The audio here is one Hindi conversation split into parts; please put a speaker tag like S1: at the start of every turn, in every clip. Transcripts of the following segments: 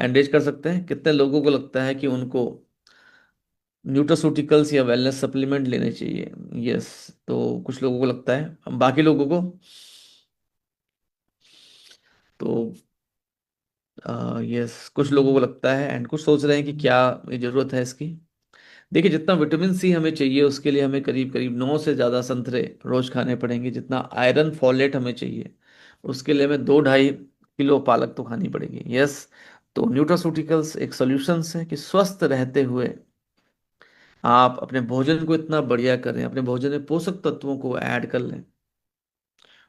S1: हैंड रेज कर सकते हैं। कितने लोगों को लगता है कि उनको न्यूट्रास्यूटिकल्स या वेलनेस सप्लीमेंट लेने चाहिए? यस। तो कुछ लोगों को लगता है, बाकी लोगों को तो यस, कुछ लोगों को लगता है एंड कुछ सोच रहे हैं कि क्या ये जरूरत है इसकी। देखिए, जितना विटामिन सी हमें चाहिए उसके लिए हमें करीब करीब 9 से ज़्यादा संतरे रोज खाने पड़ेंगे। जितना आयरन फॉलेट हमें चाहिए उसके लिए हमें 2-2.5 किलो पालक तो खानी पड़ेगी। यस। तो न्यूट्रास्यूटिकल्स एक सॉल्यूशंस है कि स्वस्थ रहते हुए आप अपने भोजन को इतना बढ़िया करें, अपने भोजन में पोषक तत्वों को ऐड कर लें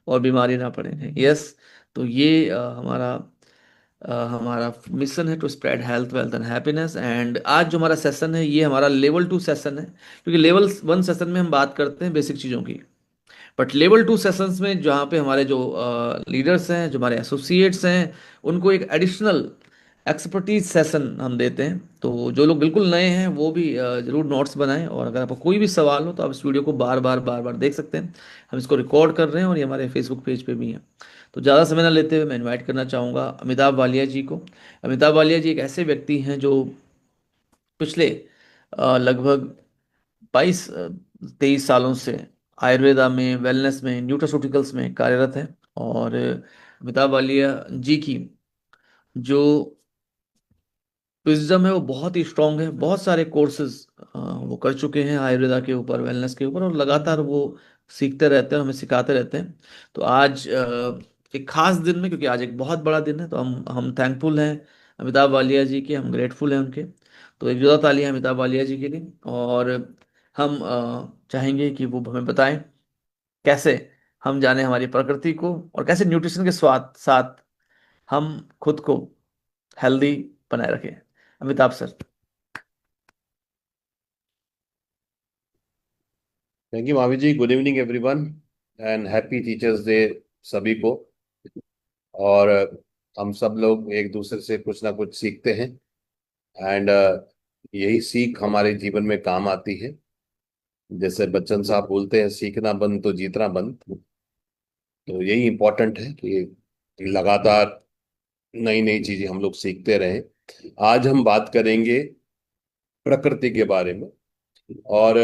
S1: और बीमारी ना पड़े। यस। तो ये हमारा मिशन है to spread health wealth and happiness. And आज जो हमारा सेशन है ये हमारा लेवल 2 सेशन है, क्योंकि लेवल 1 सेशन में हम बात करते हैं बेसिक चीज़ों की। बट लेवल 2 सेशंस में जहाँ पे हमारे जो लीडर्स हैं, जो हमारे एसोसिएट्स हैं, उनको एक एडिशनल एक्सपर्टीज सेशन हम देते हैं। तो जो लोग बिल्कुल नए हैं वो भी जरूर नोट्स बनाएं, और अगर आपको कोई भी सवाल हो तो आप इस वीडियो को बार बार देख सकते हैं। हम इसको रिकॉर्ड कर रहे हैं और ये हमारे फेसबुक पेज पे भी है। तो ज़्यादा समय ना लेते हुए मैं इनवाइट करना चाहूँगा अमिताभ वालिया जी को। अमिताभ वालिया जी एक ऐसे व्यक्ति हैं जो पिछले लगभग 22-23 सालों से आयुर्वेदा में, वेलनेस में, न्यूट्रास्यूटिकल्स में कार्यरत है। और अमिताभ वालिया जी की जो विजडम है वो बहुत ही स्ट्रांग है। बहुत सारे कोर्सेज वो कर चुके हैं आयुर्वेदा के ऊपर, वेलनेस के ऊपर, और लगातार वो सीखते रहते हैं और हमें सिखाते रहते हैं। तो आज एक खास दिन में, क्योंकि आज एक बहुत बड़ा दिन है, तो हम थैंकफुल हैं अमिताभ वालिया जी के, हम ग्रेटफुल हैं उनके। तो एक जोरदार तालियां अमिताभ वालिया जी के लिए। और हम चाहेंगे कि वो हमें बताएं कैसे हम जाने हमारी प्रकृति को, और कैसे न्यूट्रिशन के स्वाद साथ हम खुद को हेल्दी बनाए रखें। Amitabh sir.
S2: Thank you Mahavir ji. Good evening everyone and happy teachers day सभी को। और हम सब लोग एक दूसरे से कुछ ना कुछ सीखते हैं एंड यही सीख हमारे जीवन में काम आती है। जैसे बच्चन साहब बोलते हैं, सीखना बंद तो जीतना बंद। तो यही इम्पोर्टेंट है कि लगातार नई नई चीजें हम लोग सीखते रहें। आज हम बात करेंगे प्रकृति के बारे में। और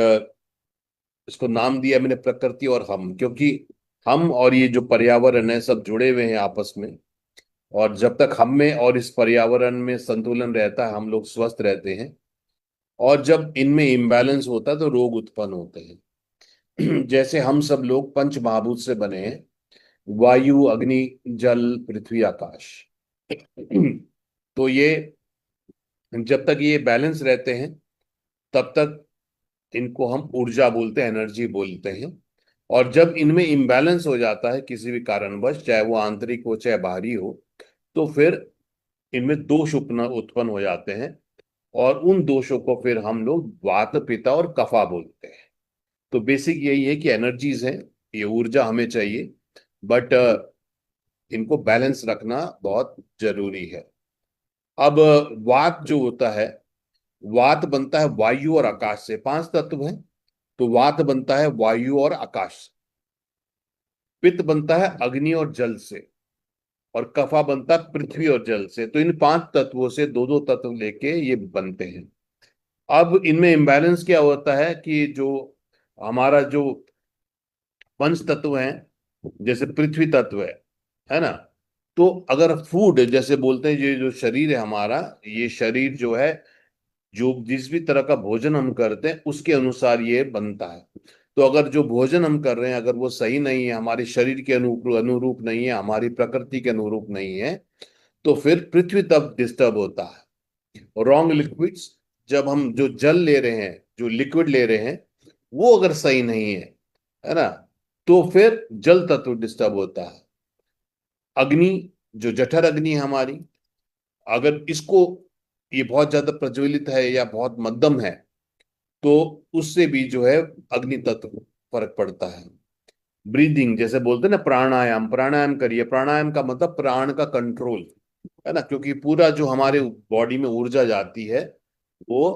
S2: इसको नाम दिया मैंने प्रकृति और हम, क्योंकि हम और ये जो पर्यावरण है सब जुड़े हुए हैं आपस में। और जब तक हम में और इस पर्यावरण में संतुलन रहता है हम लोग स्वस्थ रहते हैं। और जब इनमें इम्बैलेंस होता है तो रोग उत्पन्न होते हैं। जैसे हम सब लोग पंच महाभूत से बने हैं, वायु, अग्नि, जल, पृथ्वी, आकाश। तो ये जब तक ये बैलेंस रहते हैं तब तक इनको हम ऊर्जा बोलते हैं, एनर्जी बोलते हैं। और जब इनमें इम्बैलेंस हो जाता है किसी भी कारणवश, चाहे वो आंतरिक हो चाहे बाहरी हो, तो फिर इनमें दोष उत्पन्न हो जाते हैं। और उन दोषों को फिर हम लोग वात, पित्त और कफा बोलते हैं। तो बेसिक यही है कि एनर्जीज हैं, ये ऊर्जा हमें चाहिए, बट इनको बैलेंस रखना बहुत जरूरी है। अब वात जो होता है, वात बनता है वायु और आकाश से। पांच तत्व हैं, तो वात बनता है वायु और आकाश से। पित्त बनता है अग्नि और जल से। और कफा बनता है पृथ्वी और जल से। तो इन पांच तत्वों से दो दो तत्व लेके ये बनते हैं। अब इनमें इम्बैलेंस क्या होता है कि जो हमारा जो पंच तत्व है, जैसे पृथ्वी तत्व है ना। तो अगर फूड, जैसे बोलते हैं ये जो शरीर है हमारा, ये शरीर जो है, जो जिस भी तरह का भोजन हम करते हैं उसके अनुसार ये बनता है। तो अगर जो भोजन हम कर रहे हैं अगर वो सही नहीं है, हमारे शरीर के अनुरूप अनुरूप नहीं है, हमारी प्रकृति के अनुरूप नहीं है, तो फिर पृथ्वी तब डिस्टर्ब होता है। रॉन्ग लिक्विड्स, जब हम जो जल ले रहे हैं, जो लिक्विड ले रहे हैं, वो अगर सही नहीं है ना, तो फिर जल तत्व डिस्टर्ब होता है। अग्नि, जो जठर अग्नि है हमारी, अगर इसको, ये बहुत ज्यादा प्रज्वलित है या बहुत मध्यम है, तो उससे भी जो है अग्नि तत्व फर्क पड़ता है। ब्रीदिंग, जैसे बोलते हैं ना, प्राणायाम, प्राणायाम करिए। प्राणायाम का मतलब प्राण का कंट्रोल है ना, क्योंकि पूरा जो हमारे बॉडी में ऊर्जा जाती है वो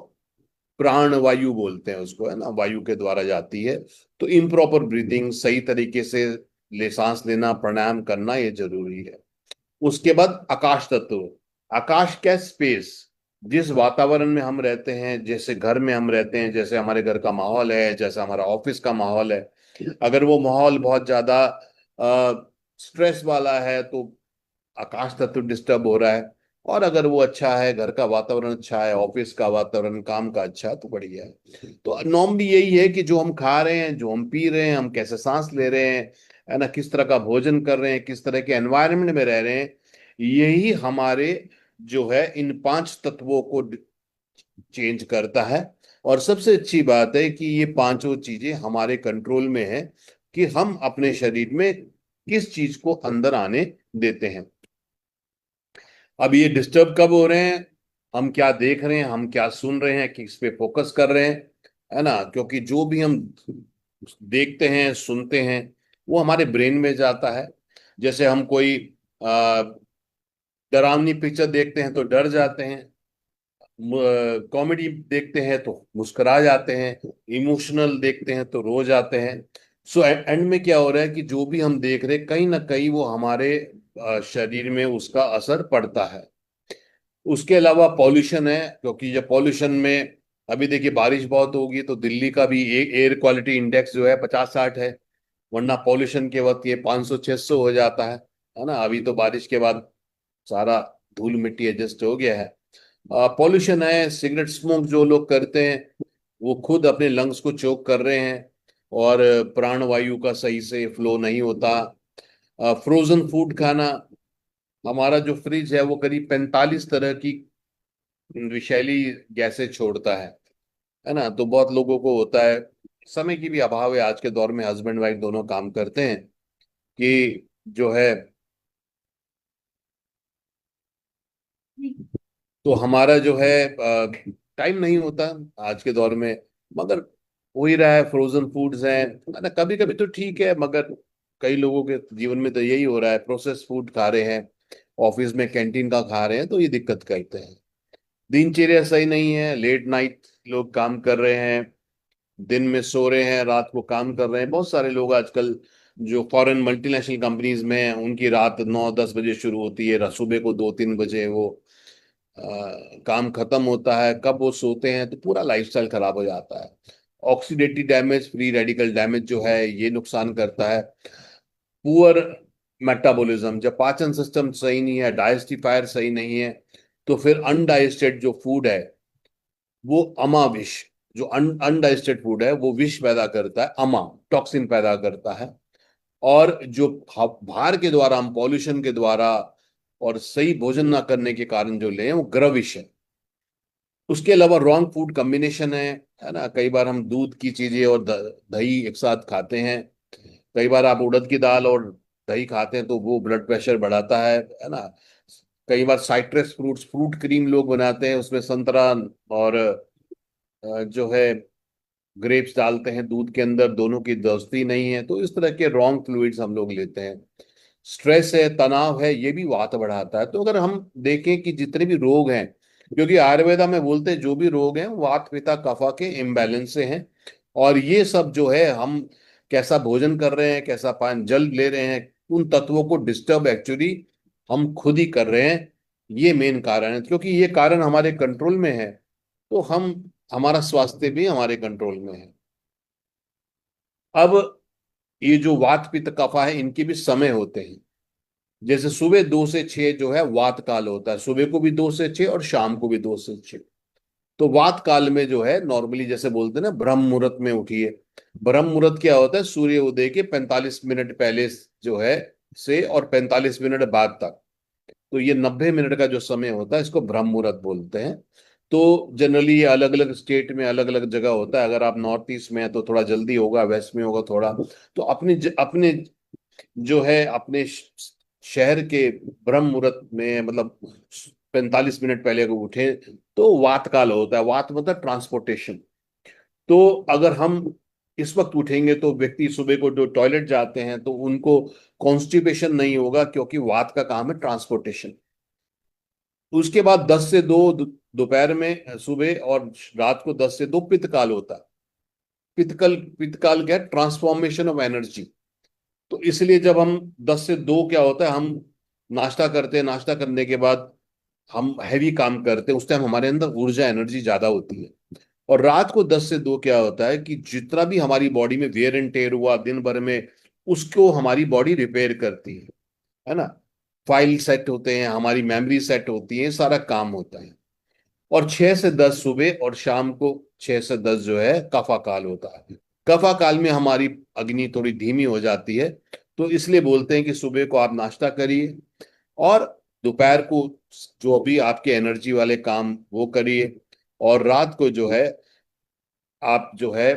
S2: प्राण वायु बोलते हैं उसको, है ना, वायु के द्वारा जाती है। तो इम्प्रॉपर ब्रीदिंग, सही तरीके से ले सांस लेना, प्राणायाम करना, ये जरूरी है। उसके बाद आकाश तत्व। आकाश क्या, स्पेस। जिस वातावरण में हम रहते हैं, जैसे घर में हम रहते हैं, जैसे हमारे घर का माहौल है, जैसा हमारा ऑफिस का माहौल है, अगर वो माहौल बहुत ज्यादा स्ट्रेस वाला है तो आकाश तत्व डिस्टर्ब हो रहा है। और अगर वो अच्छा है, घर का वातावरण अच्छा है, ऑफिस का वातावरण, काम का अच्छा है, तो बढ़िया है। तो नॉर्मली यही है कि जो हम खा रहे हैं, जो हम पी रहे हैं, हम कैसे सांस ले रहे हैं, है ना, किस तरह का भोजन कर रहे हैं, किस तरह के एनवायरनमेंट में रह रहे हैं, यही हमारे जो है इन पांच तत्वों को चेंज करता है। और सबसे अच्छी बात है कि ये पांचों चीजें हमारे कंट्रोल में है कि हम अपने शरीर में किस चीज को अंदर आने देते हैं। अब ये डिस्टर्ब कब हो रहे हैं, हम क्या देख रहे हैं, हम क्या सुन रहे हैं, किस पे फोकस कर रहे हैं, है ना, क्योंकि जो भी हम देखते हैं, सुनते हैं, वो हमारे ब्रेन में जाता है। जैसे हम कोई आ, डरावनी पिक्चर देखते हैं तो डर जाते हैं, कॉमेडी देखते हैं तो मुस्कुरा जाते हैं, इमोशनल देखते हैं तो रो जाते हैं। सो एंड में क्या हो रहा है कि जो भी हम देख रहे हैं, कहीं ना कहीं वो हमारे शरीर में उसका असर पड़ता है। उसके अलावा पॉल्यूशन है, क्योंकि जब पॉल्यूशन में, अभी देखिए बारिश बहुत होगी तो दिल्ली का भी एयर क्वालिटी इंडेक्स जो है 50-60 है, वरना पॉल्यूशन के वक्त ये 500-600 हो जाता है ना। अभी तो बारिश के बाद सारा धूल मिट्टी एडजस्ट हो गया है। पॉल्यूशन है, सिगरेट स्मोक जो लोग करते हैं वो खुद अपने लंग्स को चोक कर रहे हैं, और प्राण वायु का सही से फ्लो नहीं होता। फ्रोजन फूड खाना, हमारा जो फ्रिज है वो करीब 45 तरह की विषैली गैसें छोड़ता है ना। तो बहुत लोगों को होता है, समय की भी अभाव है, आज के दौर में हस्बैंड वाइफ दोनों काम करते हैं, कि जो है, तो हमारा जो है टाइम नहीं होता आज के दौर में। मगर हो ही रहा है, फ्रोजन फूड्स हैं, है ना, कभी कभी तो ठीक है, मगर कई लोगों के जीवन में तो यही हो रहा है, प्रोसेस फूड खा रहे हैं, ऑफिस में कैंटीन का खा रहे हैं, तो ये दिक्कत करते हैं। दिनचर्या सही नहीं है, लेट नाइट लोग काम कर रहे हैं, दिन में सो रहे हैं, रात को काम कर रहे हैं। बहुत सारे लोग आजकल जो फॉरेन मल्टीनेशनल कंपनीज में हैं, उनकी रात 9-10 बजे शुरू होती है, सुबह को 2-3 बजे वो अ, काम खत्म होता है, कब वो सोते हैं, तो पूरा लाइफस्टाइल खराब हो जाता है। Oxidative damage, free radical damage जो है ये नुकसान करता है। पुअर मेटाबॉलिज्म, जब पाचन सिस्टम सही नहीं है, डाइजेस्टिफायर सही नहीं है, तो फिर अनडाइजेस्टेड जो फूड है वो अमा विष, जो अनडाइजेस्टेड फूड है वो विष पैदा करता है, अमा टॉक्सिन पैदा करता है। और जो बाहर के द्वारा, हम पॉल्यूशन के द्वारा और सही भोजन ना करने के कारण जो ले वो ग्रविश है। उसके अलावा रॉन्ग फूड कॉम्बिनेशन है ना, कई बार हम दूध की चीजें और दही एक साथ खाते हैं। कई बार आप उड़द की दाल और दही खाते हैं तो वो ब्लड प्रेशर बढ़ाता है ना। कई बार साइट्रस फ्रूट्स, फ्रूट क्रीम लोग बनाते हैं, उसमें संतरा और जो है ग्रेप्स डालते हैं दूध के अंदर, दोनों की दोस्ती नहीं है, तो इस तरह के रॉन्ग फ्लूइड्स हम लोग लेते हैं। स्ट्रेस है, तनाव है, ये भी वात बढ़ाता है। तो अगर हम देखें कि जितने भी रोग हैं, क्योंकि आयुर्वेदा में बोलते हैं जो भी रोग हैं वात पित्त कफा के इम्बैलेंस से हैं। और ये सब जो है, हम कैसा भोजन कर रहे हैं, कैसा पान जल ले रहे हैं, उन तत्वों को डिस्टर्ब एक्चुअली हम खुद ही कर रहे हैं। ये मेन कारण है, क्योंकि ये कारण हमारे कंट्रोल में है, तो हम, हमारा स्वास्थ्य भी हमारे कंट्रोल में है। अब ये जो वात पित्त कफा है, इनके भी समय होते हैं। जैसे सुबह 2 से 6 जो है वात काल होता है, सुबह को भी 2 से 6 और शाम को भी 2 से 6। तो वात काल में जो है नॉर्मली जैसे बोलते हैं ना, ब्रह्म मुहूर्त में उठिए। ब्रह्म मुहूर्त क्या होता है, सूर्य उदय के 45 मिनट पहले जो है से और 45 मिनट बाद तक, तो ये 90 मिनट का जो समय होता है, इसको ब्रह्म मुहूर्त बोलते हैं। तो जनरली ये अलग अलग स्टेट में अलग अलग जगह होता है, अगर आप नॉर्थ ईस्ट में है तो थोड़ा जल्दी होगा, वेस्ट में होगा थोड़ा। तो अपने जो है अपने शहर के ब्रह्म मुहूर्त में, मतलब 45 मिनट पहले अगर उठे तो वात काल होता है। वात मतलब ट्रांसपोर्टेशन। तो अगर हम इस वक्त उठेंगे तो व्यक्ति सुबह को जो टॉयलेट जाते हैं तो उनको कॉन्स्टिपेशन नहीं होगा, क्योंकि वात का काम है ट्रांसपोर्टेशन। उसके बाद 10 से 2 दोपहर में, सुबह और रात को 10 से 2 पित्त काल होता है। पित्त काल क्या है, ट्रांसफॉर्मेशन ऑफ एनर्जी। तो इसलिए जब हम 10 से 2 क्या होता है, हम नाश्ता करते हैं, नाश्ता करने के बाद हम हैवी काम करते हैं, उस टाइम हमारे अंदर ऊर्जा एनर्जी ज्यादा होती है। और रात को 10 से 2 क्या होता है कि जितना भी हमारी बॉडी में वेयर एंड टेयर हुआ दिन भर में, उसको हमारी बॉडी रिपेयर करती है ना। फाइल सेट होते हैं, हमारी मेमोरी सेट होती है, सारा काम होता है। और 6 से 10 सुबह और शाम को, 6 से 10 जो है कफा काल होता है। कफा काल में हमारी अग्नि थोड़ी धीमी हो जाती है। तो इसलिए बोलते हैं कि सुबह को आप नाश्ता करिए, और दोपहर को जो भी आपके एनर्जी वाले काम वो करिए, और रात को जो है आप जो है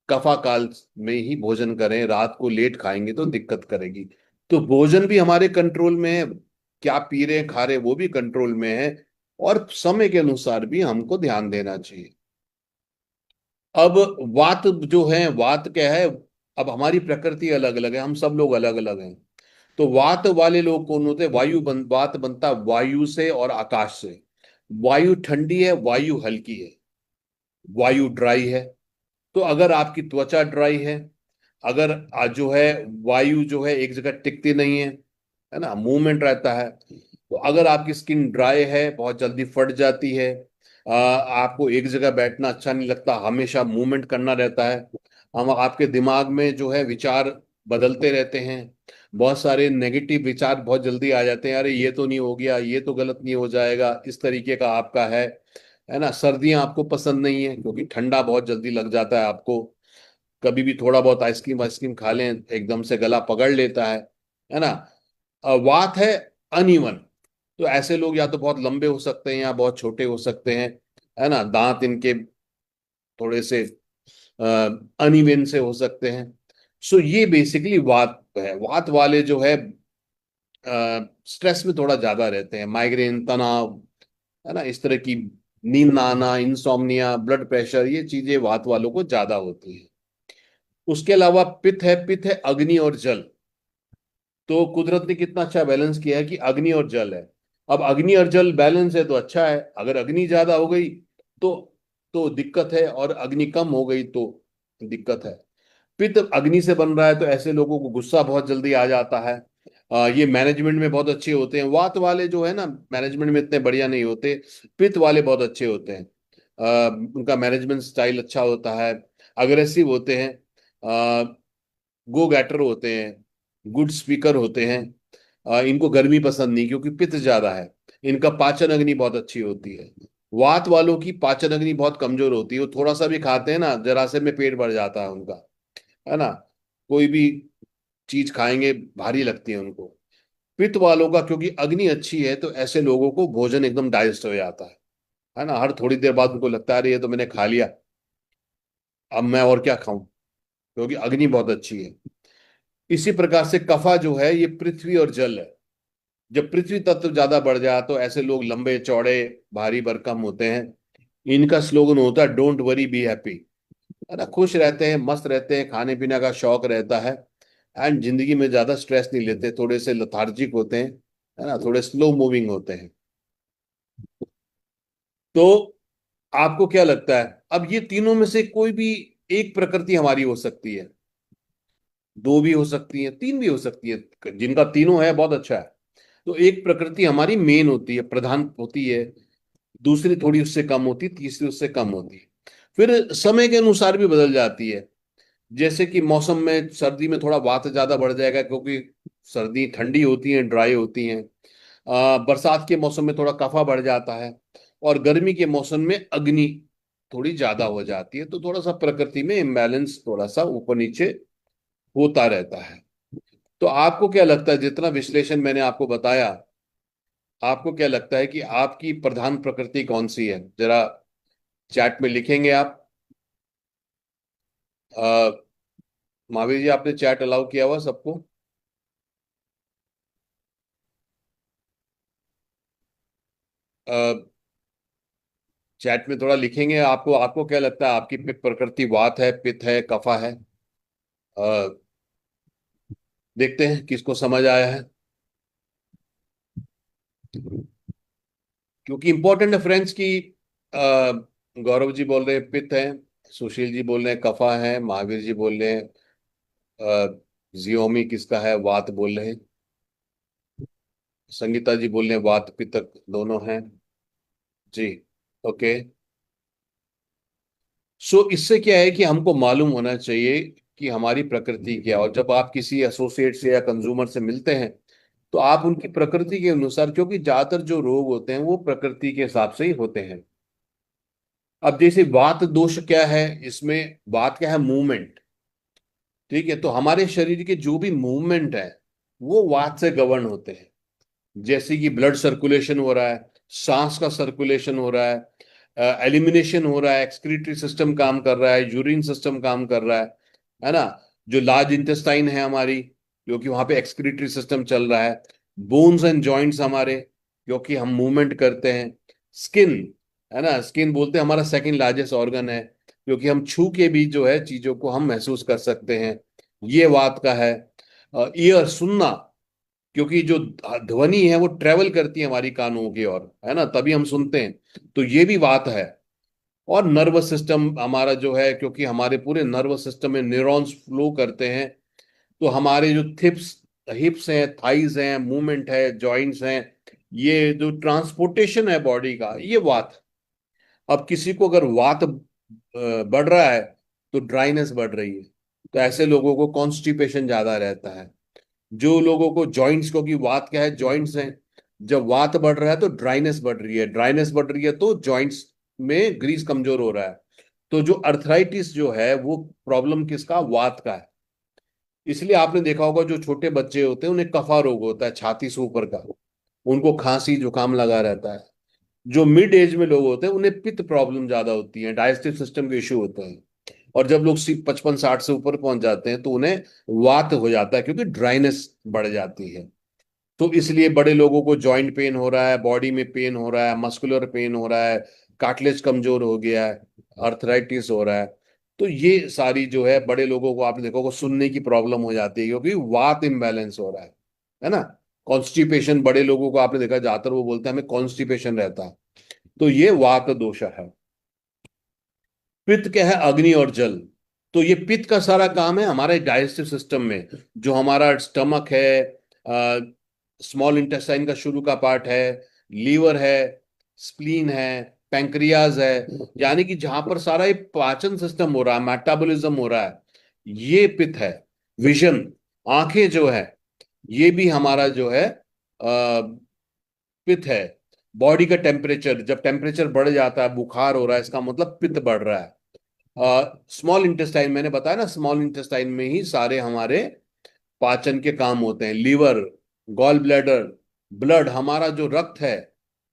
S2: कफा काल में ही भोजन करें। रात को लेट खाएंगे तो दिक्कत करेगी। तो भोजन भी हमारे कंट्रोल में है, क्या पी रहे खा रहे वो भी कंट्रोल में है, और समय के अनुसार भी हमको ध्यान देना चाहिए। अब वात जो है, वात क्या है, अब हमारी प्रकृति अलग अलग है, हम सब लोग अलग अलग हैं। तो वात वाले लोग कौन होते हैं? वात बनता है वायु से और आकाश से। वायु ठंडी है, वायु हल्की है, वायु ड्राई है। तो अगर आपकी त्वचा ड्राई है, अगर जो है वायु जो है एक जगह टिकती नहीं है ना, मूवमेंट रहता है। तो अगर आपकी स्किन ड्राई है, बहुत जल्दी फट जाती है, आपको एक जगह बैठना अच्छा नहीं लगता, हमेशा मूवमेंट करना रहता है। हम आपके दिमाग में जो है विचार बदलते रहते हैं, बहुत सारे नेगेटिव विचार बहुत जल्दी आ जाते हैं, अरे ये तो नहीं हो गया, ये तो गलत नहीं हो जाएगा, इस तरीके का आपका है ना। सर्दियां आपको पसंद नहीं है क्योंकि ठंडा बहुत जल्दी लग जाता है आपको। कभी भी थोड़ा बहुत आइसक्रीम आइसक्रीम खा लें, एकदम से गला पकड़ लेता है ना। वात है अनइवन। तो ऐसे लोग या तो बहुत लंबे हो सकते हैं या बहुत छोटे हो सकते हैं, है ना। दांत इनके थोड़े से अनइवन से हो सकते हैं। सो ये बेसिकली वात है। वात वाले जो है स्ट्रेस में थोड़ा ज्यादा रहते हैं, माइग्रेन, तनाव, है ना, इस तरह की नींद ना आना, इंसोम्निया, ब्लड प्रेशर, ये चीजें वात वालों को ज्यादा होती है। उसके अलावा पित्त है। पित्त है अग्नि और जल। तो कुदरत ने कितना अच्छा बैलेंस किया है कि अग्नि और जल है। अब अग्नि और जल बैलेंस है तो अच्छा है, अगर अग्नि ज्यादा हो गई तो तो दिक्कत है, और अग्नि कम हो गई तो दिक्कत है। पित्त अग्नि से बन रहा है तो ऐसे लोगों को गुस्सा बहुत जल्दी आ जाता है। ये मैनेजमेंट में बहुत अच्छे होते हैं। वात वाले जो है ना, मैनेजमेंट में इतने बढ़िया नहीं होते। पित्त वाले बहुत अच्छे होते हैं। उनका मैनेजमेंट स्टाइल अच्छा होता है, अग्रेसिव होते हैं, गो गैटर होते हैं, गुड स्पीकर होते हैं। इनको गर्मी पसंद नहीं क्योंकि पित्त ज्यादा है। इनका पाचन अग्नि बहुत अच्छी होती है। वात वालों की पाचन अग्नि बहुत कमजोर होती है, वो थोड़ा सा भी खाते हैं ना, जरा से में पेट भर जाता है उनका, है ना। कोई भी चीज खाएंगे भारी लगती है उनको। पित्त वालों का क्योंकि अग्नि अच्छी है तो ऐसे लोगों को भोजन एकदम डाइजेस्ट हो जाता है ना। हर थोड़ी देर बाद उनको लगता है अरे ये तो मैंने खा लिया, अब मैं और क्या खाऊं, क्योंकि अग्नि बहुत अच्छी है। इसी प्रकार से कफा जो है ये पृथ्वी और जल है। जब पृथ्वी तत्व ज्यादा बढ़ जाए तो ऐसे लोग लंबे चौड़े, भारी भरकम होते हैं। इनका स्लोगन होता है डोंट वरी बी हैप्पी, है ना। खुश रहते हैं, मस्त रहते हैं, खाने पीने का शौक रहता है, एंड जिंदगी में ज्यादा स्ट्रेस नहीं लेते, थोड़े से लथार्जिक होते हैं, है ना, थोड़े स्लो मूविंग होते हैं। तो आपको क्या लगता है, अब ये तीनों में से कोई भी एक प्रकृति हमारी हो सकती है, दो भी हो सकती है, तीन भी हो सकती है, जिनका तीनों है बहुत अच्छा है। तो एक प्रकृति हमारी मेन होती है, प्रधान होती है, दूसरी थोड़ी उससे कम होती है, तीसरी उससे कम होती है, फिर समय के अनुसार भी बदल जाती है। जैसे कि मौसम में सर्दी में थोड़ा वात ज्यादा बढ़ जाएगा क्योंकि सर्दी ठंडी होती है, ड्राई होती हैं। बरसात के मौसम में थोड़ा कफा बढ़ जाता है, और गर्मी के मौसम में अग्नि थोड़ी ज्यादा हो जाती है। तो थोड़ा सा प्रकृति में इम्बैलेंस थोड़ा सा ऊपर नीचे होता रहता है। तो आपको क्या लगता है, जितना विश्लेषण मैंने आपको बताया, आपको क्या लगता है कि आपकी प्रधान प्रकृति कौन सी है? जरा चैट में लिखेंगे आप। अ, महावीर जी, आपने चैट अलाउ किया हुआ सबको? चैट में थोड़ा लिखेंगे, आपको आपको क्या लगता है आपकी प्रकृति वात है, पित्त है, कफा है? अ, देखते हैं किसको समझ आया है, क्योंकि इंपॉर्टेंट है फ्रेंड्स की। गौरव जी बोल रहे हैं पित्त है, सुशील जी बोल रहे हैं कफा है, महावीर जी बोल रहे हैं जियोमी किसका है, वात बोल रहे हैं। संगीता जी बोल रहे हैं वात पित्त दोनों हैं। जी। ओके। सो इससे क्या है कि हमको मालूम होना चाहिए कि हमारी प्रकृति क्या है, और जब आप किसी एसोसिएट से या कंज्यूमर से मिलते हैं तो आप उनकी प्रकृति के अनुसार, क्योंकि ज्यादातर जो रोग होते हैं वो प्रकृति के हिसाब से ही होते हैं। अब जैसे वात दोष क्या है, इसमें वात क्या है, मूवमेंट। ठीक है, तो हमारे शरीर के जो भी मूवमेंट है वो वात से गवर्न होते हैं। जैसे कि ब्लड सर्कुलेशन हो रहा है, सांस का सर्कुलेशन हो रहा है, एलिमिनेशन हो रहा है, एक्सक्रीटरी सिस्टम काम कर रहा है, यूरिन सिस्टम काम कर रहा है ना। जो लार्ज इंटेस्टाइन है हमारी, क्योंकि वहां पे एक्सक्रीटरी सिस्टम चल रहा है। बोन्स एंड जॉइंट्स हमारे, क्योंकि हम मूवमेंट करते हैं। स्किन, है ना, स्किन बोलते हैं हमारा सेकंड लार्जेस्ट ऑर्गन है, क्योंकि हम छू के भी जो है चीजों को हम महसूस कर सकते हैं। ये बात का है। ईयर, सुनना, क्योंकि जो ध्वनि है वो ट्रेवल करती है हमारी कानों की ओर, है ना, तभी हम सुनते हैं, तो ये भी बात है। और नर्वस सिस्टम हमारा जो है, क्योंकि हमारे पूरे नर्वस सिस्टम में न्यूरॉन्स फ्लो करते हैं, तो हमारे जो थिप्स हिप्स हैं, थाइज हैं, मूवमेंट है, जॉइंट्स हैं, ये जो ट्रांसपोर्टेशन है बॉडी का, ये वात। अब किसी को अगर वात बढ़ रहा है तो ड्राइनेस बढ़ रही है, तो ऐसे लोगों को कॉन्स्टिपेशन ज्यादा रहता है। जो लोगों को जॉइंट्स, क्योंकि वात क्या है, जॉइंट्स हैं, जब वात बढ़ रहा है तो ड्राइनेस बढ़ रही है, ड्राइनेस बढ़ रही है तो जॉइंट्स में ग्रीस कमजोर हो रहा है। तो जो अर्थराइटिस जो है वो प्रॉब्लम किसका, वात का है। इसलिए आपने देखा होगा जो छोटे बच्चे होते हैं उन्हें कफा रोग होता है, छाती से ऊपर का, उनको खांसी जुकाम लगा रहता है। जो मिड एज में लोग होते हैं उन्हें पित्त प्रॉब्लम ज्यादा होती है, डाइजेस्टिव सिस्टम के इश्यू होते हैं। और जब लोग 55-60 से ऊपर पहुंच जाते हैं तो उन्हें वात हो जाता है, क्योंकि ड्राइनेस बढ़ जाती है। तो इसलिए बड़े लोगों को जॉइंट पेन हो रहा है, बॉडी में पेन हो रहा है, मस्कुलर पेन हो रहा है, कार्टिलेज कमजोर हो गया है, अर्थराइटिस हो रहा है। तो ये सारी जो है, बड़े लोगों को आपने देखा होगा सुनने की प्रॉब्लम हो जाती है, क्योंकि वात इम्बैलेंस हो रहा है ना। कॉन्स्टिपेशन, बड़े लोगों को आपने देखा ज्यादातर वो बोलते हैं हमें कॉन्स्टिपेशन रहता है, तो ये वात दोष है। पित्त क्या है, अग्नि और जल। तो ये पित्त का सारा काम है हमारे डाइजेस्टिव सिस्टम में। जो हमारा स्टमक है, स्मॉल इंटेस्टाइन का शुरू का पार्ट है, लीवर है, स्प्लीन है, पैंक्रियाज है, यानी कि जहां पर सारा ये पाचन सिस्टम हो रहा है, मेटाबॉलिज्म हो रहा है, ये पित्त है। विजन, आंखें जो है, ये भी हमारा जो है पित्त है। बॉडी का टेम्परेचर, जब टेम्परेचर बढ़ जाता है, बुखार हो रहा है, इसका मतलब पित्त बढ़ रहा है। स्मॉल इंटेस्टाइन, मैंने बताया ना, स्मॉल इंटेस्टाइन में ही सारे हमारे पाचन के काम होते हैं। लीवर, गॉल ब्लैडर, ब्लड, हमारा जो रक्त है,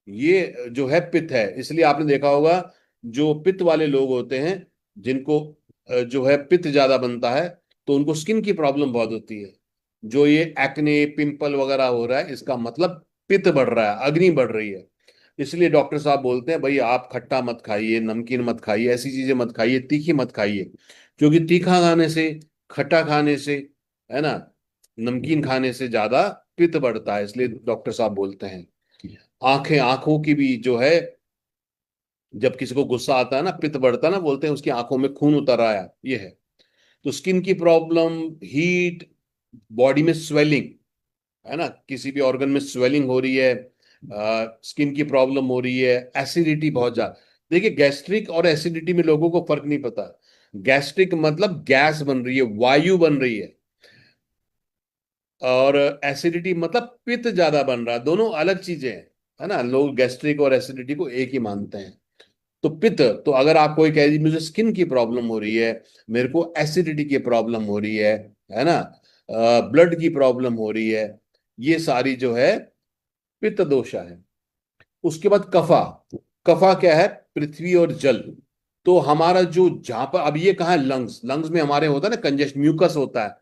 S2: ये जो है पित्त है। इसलिए आपने देखा होगा जो पित्त वाले लोग होते हैं, जिनको जो है पित्त ज्यादा बनता है, तो उनको स्किन की प्रॉब्लम बहुत होती है। जो ये एक्ने, पिंपल वगैरह हो रहा है, इसका मतलब पित्त बढ़ रहा है, अग्नि बढ़ रही है। इसलिए डॉक्टर साहब बोलते हैं भाई आप खट्टा मत खाइए, नमकीन मत खाइए, ऐसी चीजें मत खाइए, तीखी मत खाइए, क्योंकि तीखा खाने से, खट्टा खाने से, है ना, नमकीन खाने से ज्यादा पित्त बढ़ता है। इसलिए डॉक्टर साहब बोलते हैं। आंखें, आंखों की भी जो है, जब किसी को गुस्सा आता है ना, पित्त बढ़ता है ना, बोलते हैं उसकी आंखों में खून उतर आया, ये है। तो स्किन की प्रॉब्लम, हीट, बॉडी में स्वेलिंग, है ना, किसी भी ऑर्गन में स्वेलिंग हो रही है, स्किन की प्रॉब्लम हो रही है, एसिडिटी बहुत ज्यादा। देखिए गैस्ट्रिक और एसिडिटी में लोगों को फर्क नहीं पता। गैस्ट्रिक मतलब गैस बन रही है, वायु बन रही और एसिडिटी मतलब पित्त ज्यादा बन रहा है, दोनों अलग चीजें हैं, है ना। लोग गैस्ट्रिक और एसिडिटी को एक ही मानते हैं। तो पित्त, तो अगर आप कोई कह दीजिए मुझे स्किन की प्रॉब्लम हो रही है, मेरे को एसिडिटी की प्रॉब्लम हो रही है ना, ब्लड की प्रॉब्लम हो रही है, ये सारी जो है पित्त दोषा है। उसके बाद कफा। कफा क्या है, पृथ्वी और जल। तो हमारा जो, जहां पर अब ये कहा है, लंग्स, लंग्स में हमारे होता है ना कंजेस्ट, म्यूकस होता है।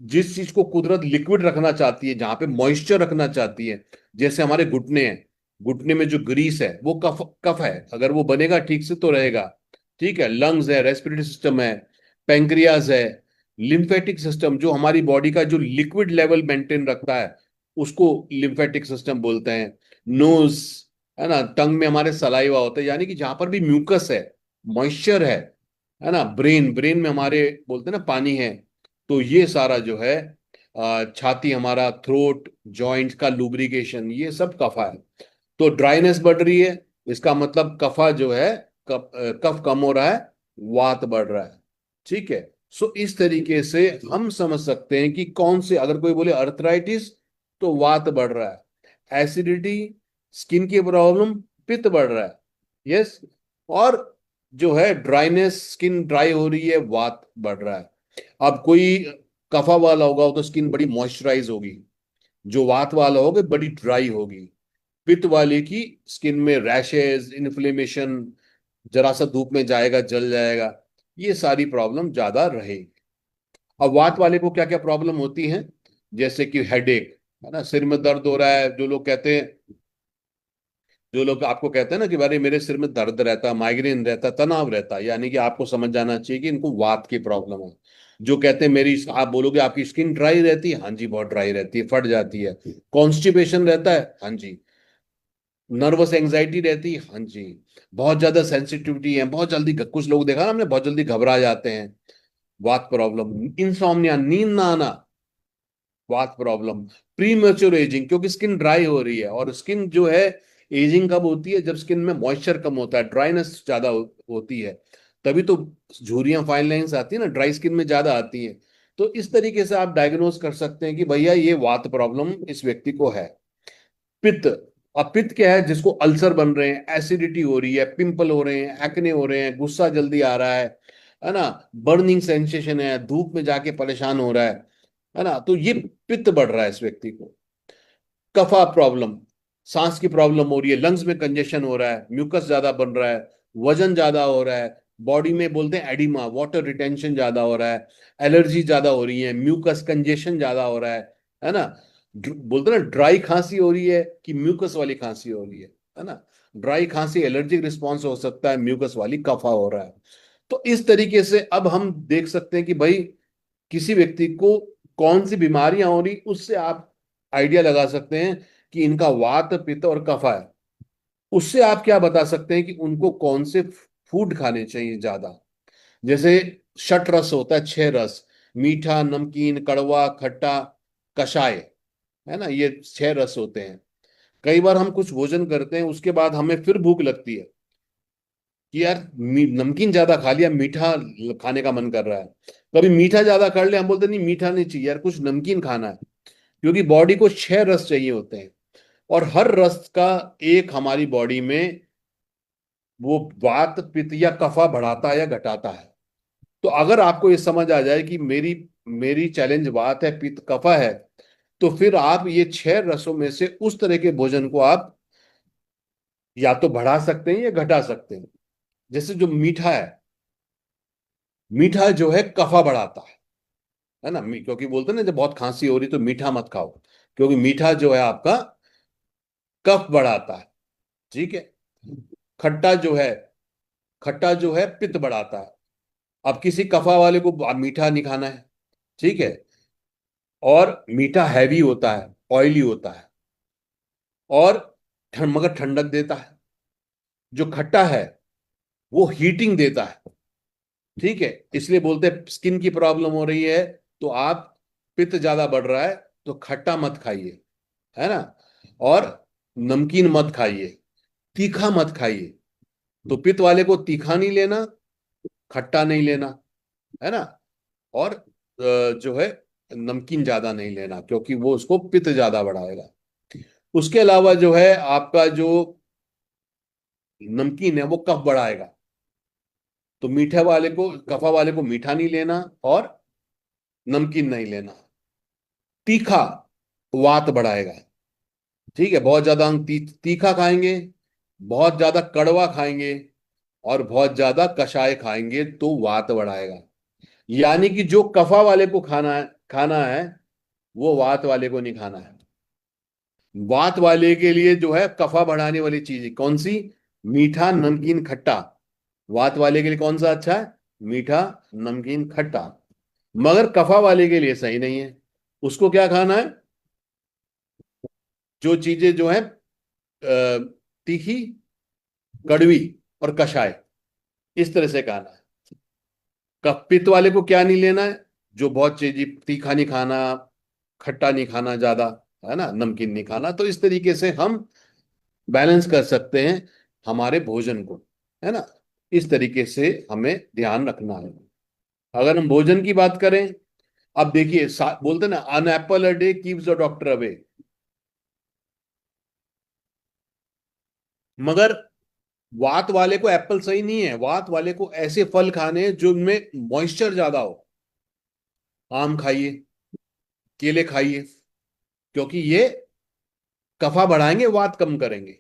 S2: जिस चीज को कुदरत लिक्विड रखना चाहती है, जहां पे मॉइस्चर रखना चाहती है, जैसे हमारे घुटने हैं, घुटने में जो ग्रीस है वो कफ, कफ है, अगर वो बनेगा ठीक से तो रहेगा। ठीक है, लंग्स है, रेस्पिरेटरी सिस्टम है, पेंक्रियाज है, लिम्फेटिक सिस्टम जो हमारी बॉडी का जो लिक्विड लेवल मेंटेन रखता है, उसको लिम्फेटिक सिस्टम बोलते हैं। नोज, है ना, टंग में हमारे सलाइवा होता है, यानी कि जहां पर भी म्यूकस है, मॉइस्चर है ना। ब्रेन, ब्रेन में हमारे बोलते हैं ना पानी है। तो ये सारा जो है छाती हमारा, थ्रोट, जॉइंट का लुब्रिकेशन, ये सब कफा है। तो ड्राइनेस बढ़ रही है, इसका मतलब कफा जो है, कफ कम हो रहा है, वात बढ़ रहा है। ठीक है। सो इस तरीके से हम समझ सकते हैं कि कौन से, अगर कोई बोले अर्थराइटिस तो वात बढ़ रहा है, एसिडिटी, स्किन की प्रॉब्लम, पित्त बढ़ रहा है। यस। और जो है ड्राइनेस, स्किन ड्राई हो रही है, वात बढ़ रहा है। अब कोई कफा वाला होगा तो स्किन बड़ी मॉइस्चराइज होगी, जो वात वाला होगा बड़ी ड्राई होगी। पित्त वाले की स्किन में रैशेज, इन्फ्लेमेशन, जरा सा धूप में जाएगा जल जाएगा, ये सारी प्रॉब्लम ज्यादा रहेगी। अब वात वाले को क्या क्या प्रॉब्लम होती हैं, जैसे कि हेडेक, है ना, सिर में दर्द हो रहा है, जो लोग कहते हैं, जो लोग आपको कहते हैं ना कि भाई मेरे सिर में दर्द रहता है, माइग्रेन रहता है, तनाव रहता है, यानी कि आपको समझ जाना चाहिए कि इनको वात की प्रॉब्लम है। जो कहते हैं मेरी, आप बोलोगे आपकी स्किन ड्राई रहती है, हाँ जी बहुत ड्राई रहती है, फट जाती है। कॉन्स्टिपेशन रहता है, हाँ जी। नर्वस एंजाइटी रहती है, हाँ जी। बहुत ज्यादा सेंसिटिविटी है, बहुत जल्दी, कुछ लोग देखा ना हमने, बहुत जल्दी घबरा जाते हैं, वात प्रॉब्लम। इंसोम्निया, नींद ना आना, वात प्रॉब्लम। प्री मैच्योर एजिंग, क्योंकि स्किन ड्राई हो रही है, और स्किन जो है, एजिंग कब होती है, जब स्किन में मॉइस्चर कम होता है, ड्राइनेस ज्यादा होती है, तभी तो झुर्रियां, फाइन लाइंस आती है ना, ड्राई स्किन में ज्यादा आती हैं। तो इस तरीके से आप डायग्नोज कर सकते हैं कि भैया ये वात प्रॉब्लम इस व्यक्ति को है। पित्त, अब पित्त क्या है, जिसको अल्सर बन रहे हैं, एसिडिटी हो रही है, पिंपल हो रहे हैं, एक्ने हो रहे हैं, गुस्सा जल्दी आ रहा है ना, बर्निंग सेंसेशन है, धूप में जाके परेशान हो रहा है ना, तो ये पित्त बढ़ रहा है इस व्यक्ति को। कफा प्रॉब्लम, सांस की प्रॉब्लम हो रही है, लंग्स में कंजेशन हो रहा है, म्यूकस ज्यादा बन रहा है, वजन ज्यादा हो रहा है, बॉडी में बोलते हैं एडिमा, वाटर रिटेंशन ज्यादा हो रहा है, एलर्जी ज्यादा हो रही है, म्यूकस कंजेशन ज्यादा हो रहा है ना। बोलते हैं ना, ड्राई खांसी हो रही है कि म्यूकस वाली खांसी हो रही है ना। ड्राई खांसी एलर्जिक रिस्पॉन्स हो सकता है, म्यूकस वाली कफा हो रहा है। तो इस तरीके से अब हम देख सकते हैं कि भाई किसी व्यक्ति को कौन सी बीमारियां हो रही, उससे आप आइडिया लगा सकते हैं कि इनका वात, पित्त और कफा है। उससे आप क्या बता सकते हैं कि उनको कौन से फूड खाने चाहिए ज्यादा। जैसे षट रस होता है, 6 रस, मीठा, नमकीन, कड़वा, खट्टा, कषाय, है ना, ये 6 रस होते हैं। कई बार हम कुछ भोजन करते हैं, उसके बाद हमें फिर भूख लगती है कि यार नमकीन ज्यादा खा लिया, मीठा खाने का मन कर रहा है। कभी मीठा ज्यादा कर ले, हम बोलते नहीं मीठा नहीं चाहिए यार, कुछ नमकीन खाना है। क्योंकि बॉडी को 6 रस चाहिए होते हैं, और हर रस का एक हमारी बॉडी में वो वात, पित्त या कफा बढ़ाता है या घटाता है। तो अगर आपको ये समझ आ जाए कि मेरी मेरी चैलेंज वात है, पित्त, कफा है, तो फिर आप ये 6 रसों में से उस तरह के भोजन को आप या तो बढ़ा सकते हैं या घटा सकते हैं। जैसे जो मीठा है, मीठा जो है कफा बढ़ाता है ना, क्योंकि बोलते हैं ना जब बहुत खांसी हो रही तो मीठा मत खाओ, क्योंकि मीठा जो है आपका कफ बढ़ाता है। ठीक है। खट्टा जो है, खट्टा जो है पित्त बढ़ाता है। अब किसी कफा वाले को मीठा नहीं खाना है, ठीक है, और मीठा हैवी होता है, ऑयली होता है, और मगर ठंडक देता है। जो खट्टा है वो हीटिंग देता है। ठीक है। इसलिए बोलते हैं स्किन की प्रॉब्लम हो रही है तो आप, पित्त ज्यादा बढ़ रहा है तो खट्टा मत खाइए, है ना, और नमकीन मत खाइए, तीखा मत खाइए। तो पित्त वाले को तीखा नहीं लेना, खट्टा नहीं लेना, है ना, और जो है नमकीन ज्यादा नहीं लेना, क्योंकि वो उसको पित्त ज्यादा बढ़ाएगा। उसके अलावा जो है आपका जो नमकीन है वो कफ बढ़ाएगा। तो मीठे वाले को, कफा वाले को मीठा नहीं लेना और नमकीन नहीं लेना। तीखा वात बढ़ाएगा। ठीक है। बहुत ज्यादा हम तीखा खाएंगे, बहुत ज्यादा कड़वा खाएंगे, और बहुत ज्यादा कषाय खाएंगे तो वात बढ़ाएगा। यानी कि जो कफा वाले को खाना है वो वात वाले को नहीं खाना है। वात वाले के लिए जो है कफा बढ़ाने वाली चीज कौन सी, मीठा, नमकीन, खट्टा। वात वाले के लिए कौन सा अच्छा है, मीठा, नमकीन, खट्टा। मगर कफा वाले के लिए सही नहीं है। उसको क्या खाना है, जो चीजें जो है तीखी, कड़वी और कषाय, इस तरह से खाना है। पित्त वाले को क्या नहीं लेना है, जो बहुत चीज तीखा नहीं खाना, खट्टा नहीं खाना ज्यादा, है ना, नमकीन नहीं खाना। तो इस तरीके से हम बैलेंस कर सकते हैं हमारे भोजन को, है ना। इस तरीके से हमें ध्यान रखना है। अगर हम भोजन की बात करें, अब देखिए बोलते हैं ना, an apple a day keeps the doctor away. मगर वात वाले को एप्पल सही नहीं है, वात वाले को ऐसे फल खाने हैं जो उनमें मॉइस्चर ज्यादा हो। आम खाइए, केले खाइए, क्योंकि ये कफा बढ़ाएंगे, वात कम करेंगे।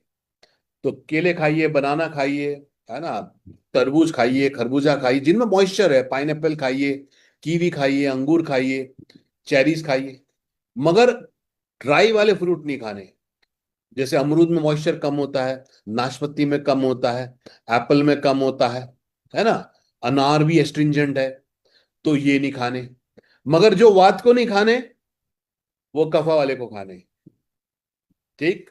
S2: तो केले खाइए, बनाना खाइए, है ना, तरबूज खाइए, खरबूजा खाइए जिनमें मॉइस्चर है, पाइनएप्पल खाइए, कीवी खाइए, अंगूर खाइए, चेरीज खाइए। मगर ड्राई वाले फ्रूट नहीं खाने। जैसे अमरूद में मॉइस्चर कम होता है, नाशपाती में कम होता है, एप्पल में कम होता है ना। अनार भी एस्ट्रिंजेंट है, तो ये नहीं खाने। मगर जो वात को नहीं खाने, वो कफा वाले को खाने। ठीक।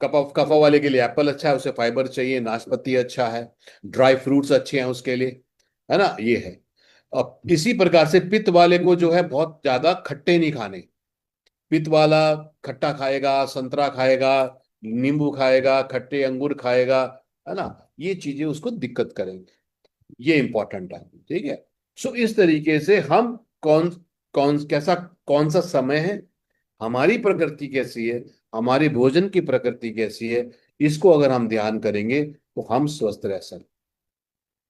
S2: कफा कफा वाले के लिए एप्पल अच्छा है, उसे फाइबर चाहिए, नाशपाती अच्छा है, ड्राई फ्रूट्स अच्छे हैं उसके लिए, है ना, ये है। अब इसी प्रकार से पित्त वाले को जो है बहुत ज्यादा खट्टे नहीं खाने। पित्त वाला खट्टा खाएगा, संतरा खाएगा, नींबू खाएगा, खट्टे अंगूर खाएगा, है ना, ये चीजें उसको दिक्कत करेंगे। ये इंपॉर्टेंट है। ठीक है। सो इस तरीके से हम कौन कौन कैसा कौन सा समय है, हमारी प्रकृति कैसी है, हमारी भोजन की प्रकृति कैसी है, इसको अगर हम ध्यान करेंगे तो हम स्वस्थ रह सकते।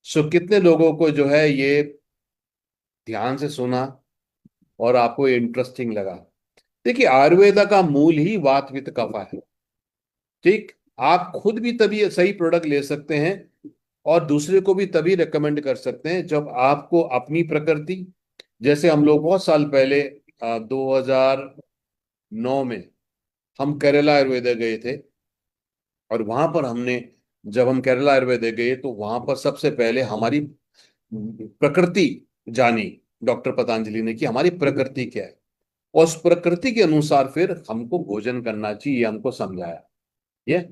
S2: सो कितने लोगों को जो है ये ध्यान से सुना और आपको इंटरेस्टिंग लगा। देखिए, आयुर्वेदा का मूल ही वात पित्त कफा है। ठीक। आप खुद भी तभी सही प्रोडक्ट ले सकते हैं और दूसरे को भी तभी रेकमेंड कर सकते हैं जब आपको अपनी प्रकृति, जैसे हम लोग बहुत साल पहले 2009 में हम केरला आयुर्वेदा गए थे। और वहां पर हमने, जब हम केरला आयुर्वेदा गए तो वहां पर सबसे पहले हमारी प्रकृति जानी डॉक्टर पतंजलि ने, कि हमारी प्रकृति क्या है। और उस प्रकृति के अनुसार फिर हमको भोजन करना चाहिए, ये हमको समझाया। ये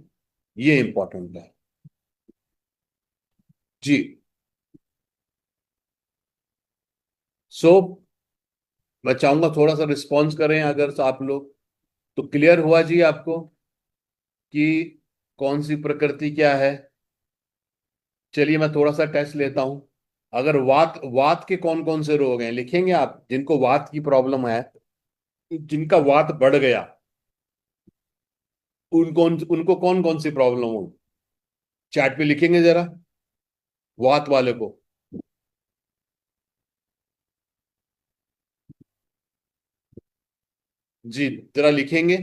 S2: ये इंपॉर्टेंट है। जी। सो मैं चाहूंगा थोड़ा सा रिस्पॉन्स करें अगर आप लोग। तो क्लियर हुआ जी आपको कि कौन सी प्रकृति क्या है। चलिए मैं थोड़ा सा टेस्ट लेता हूं। अगर वात वात के कौन कौन से रोग हैं लिखेंगे आप, जिनको वात की प्रॉब्लम है, जिनका वात बढ़ गया, उनको उनको कौन कौन सी प्रॉब्लम हो, चैट पे लिखेंगे जरा, वात वाले को। जी, जरा लिखेंगे।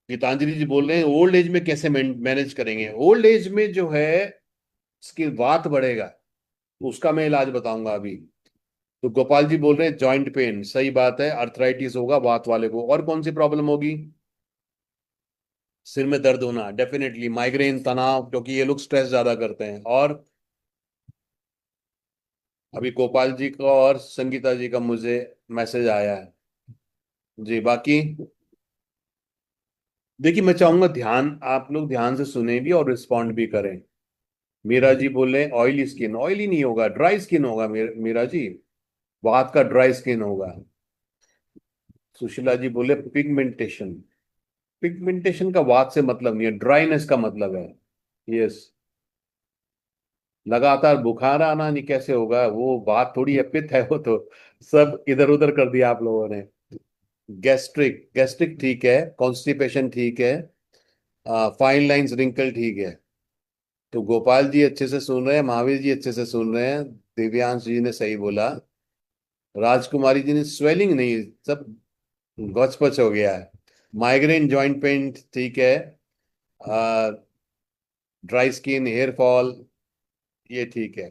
S2: गीतांजलि जी बोल रहे हैं ओल्ड एज में कैसे मैनेज करेंगे। ओल्ड एज में जो है इसकी वात बढ़ेगा, उसका मैं इलाज बताऊंगा अभी। तो गोपाल जी बोल रहे हैं जॉइंट पेन, सही बात है, अर्थराइटिस होगा वात वाले को। और कौन सी प्रॉब्लम होगी। सिर में दर्द होना, डेफिनेटली माइग्रेन, तनाव, क्योंकि ये लोग स्ट्रेस ज्यादा करते हैं। और अभी गोपाल जी का और संगीता जी का मुझे मैसेज आया है। जी, बाकी देखिए, मैं चाहूंगा ध्यान, आप लोग ध्यान से सुने भी और रिस्पॉन्ड भी करें। मीरा जी बोले ऑयली स्किन, ऑयली नहीं होगा, ड्राई स्किन होगा मीरा जी, वात का ड्राई स्किन होगा। सुशीला जी बोले पिगमेंटेशन, पिगमेंटेशन का वात से मतलब नहीं है, ड्राइनेस का मतलब है। यस। लगातार बुखार आना नहीं कैसे होगा, वो बात थोड़ी है, पित्त है वो तो। सब इधर उधर कर दिया आप लोगों ने। गैस्ट्रिक, गैस्ट्रिक ठीक है, कॉन्स्टिपेशन ठीक है, फाइन लाइंस रिंकल ठीक है। तो गोपाल जी अच्छे से सुन रहे हैं, महावीर जी अच्छे से सुन रहे हैं, दिव्यांश जी ने सही बोला, राजकुमारी जी ने स्वेलिंग नहीं, सब गचपच हो गया है। माइग्रेन, जॉइंट पेन ठीक है, ड्राई स्किन, हेयर फॉल, ये ठीक है।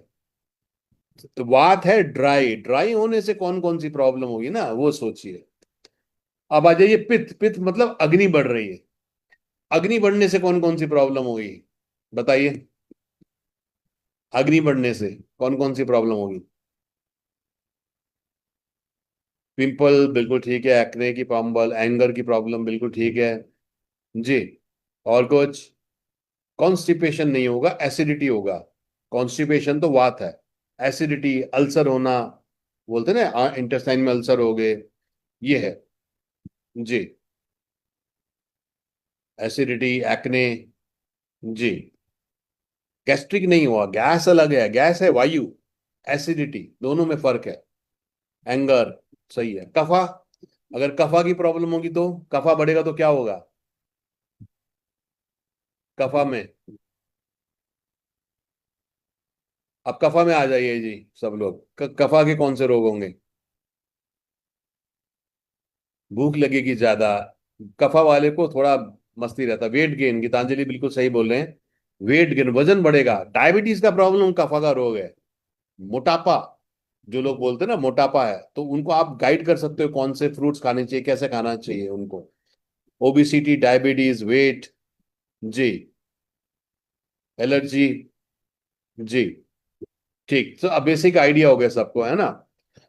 S2: तो बात है ड्राई, ड्राई होने से कौन कौन सी प्रॉब्लम होगी ना, वो सोचिए। अब आ जाइए पित्त, पित्त मतलब अग्नि बढ़ रही है। अग्नि बढ़ने से कौन कौन सी प्रॉब्लम होगी, बताइए। अग्नि बढ़ने से कौन कौन सी प्रॉब्लम होगी। पिंपल बिल्कुल ठीक है, एक्ने की प्रॉब्लम, एंगर की प्रॉब्लम बिल्कुल ठीक है। जी। और कुछ। कॉन्स्टिपेशन नहीं होगा, एसिडिटी होगा। कॉन्स्टिपेशन तो वात है, एसिडिटी, अल्सर होना, बोलते हैं ना, इंटेस्टाइन में अल्सर हो गए, ये है जी। एसिडिटी, एक्ने जी। गैस्ट्रिक नहीं हुआ, गैस अलग है, गैस है वायु, एसिडिटी दोनों में फर्क है। एंगर सही है। कफा, अगर कफा की प्रॉब्लम होगी तो कफा बढ़ेगा तो क्या होगा? कफा में, अब कफा में आ जाइए जी सब लोग। कफा के कौन से रोग होंगे? भूख लगेगी ज्यादा, कफा वाले को थोड़ा मस्ती रहता, वेट गेन, गीतांजलि बिल्कुल सही बोल रहे हैं, वेट गेन, वजन बढ़ेगा। डायबिटीज का प्रॉब्लम कफा का रोग है। मोटापा, जो लोग बोलते हैं ना मोटापा है, तो उनको आप गाइड कर सकते हो कौन से फ्रूट्स खाने चाहिए, कैसे खाना चाहिए उनको। ओबिसिटी, डायबिटीज, वेट जी, एलर्जी जी। ठीक, तो अब बेसिक आइडिया हो गया सबको, है ना?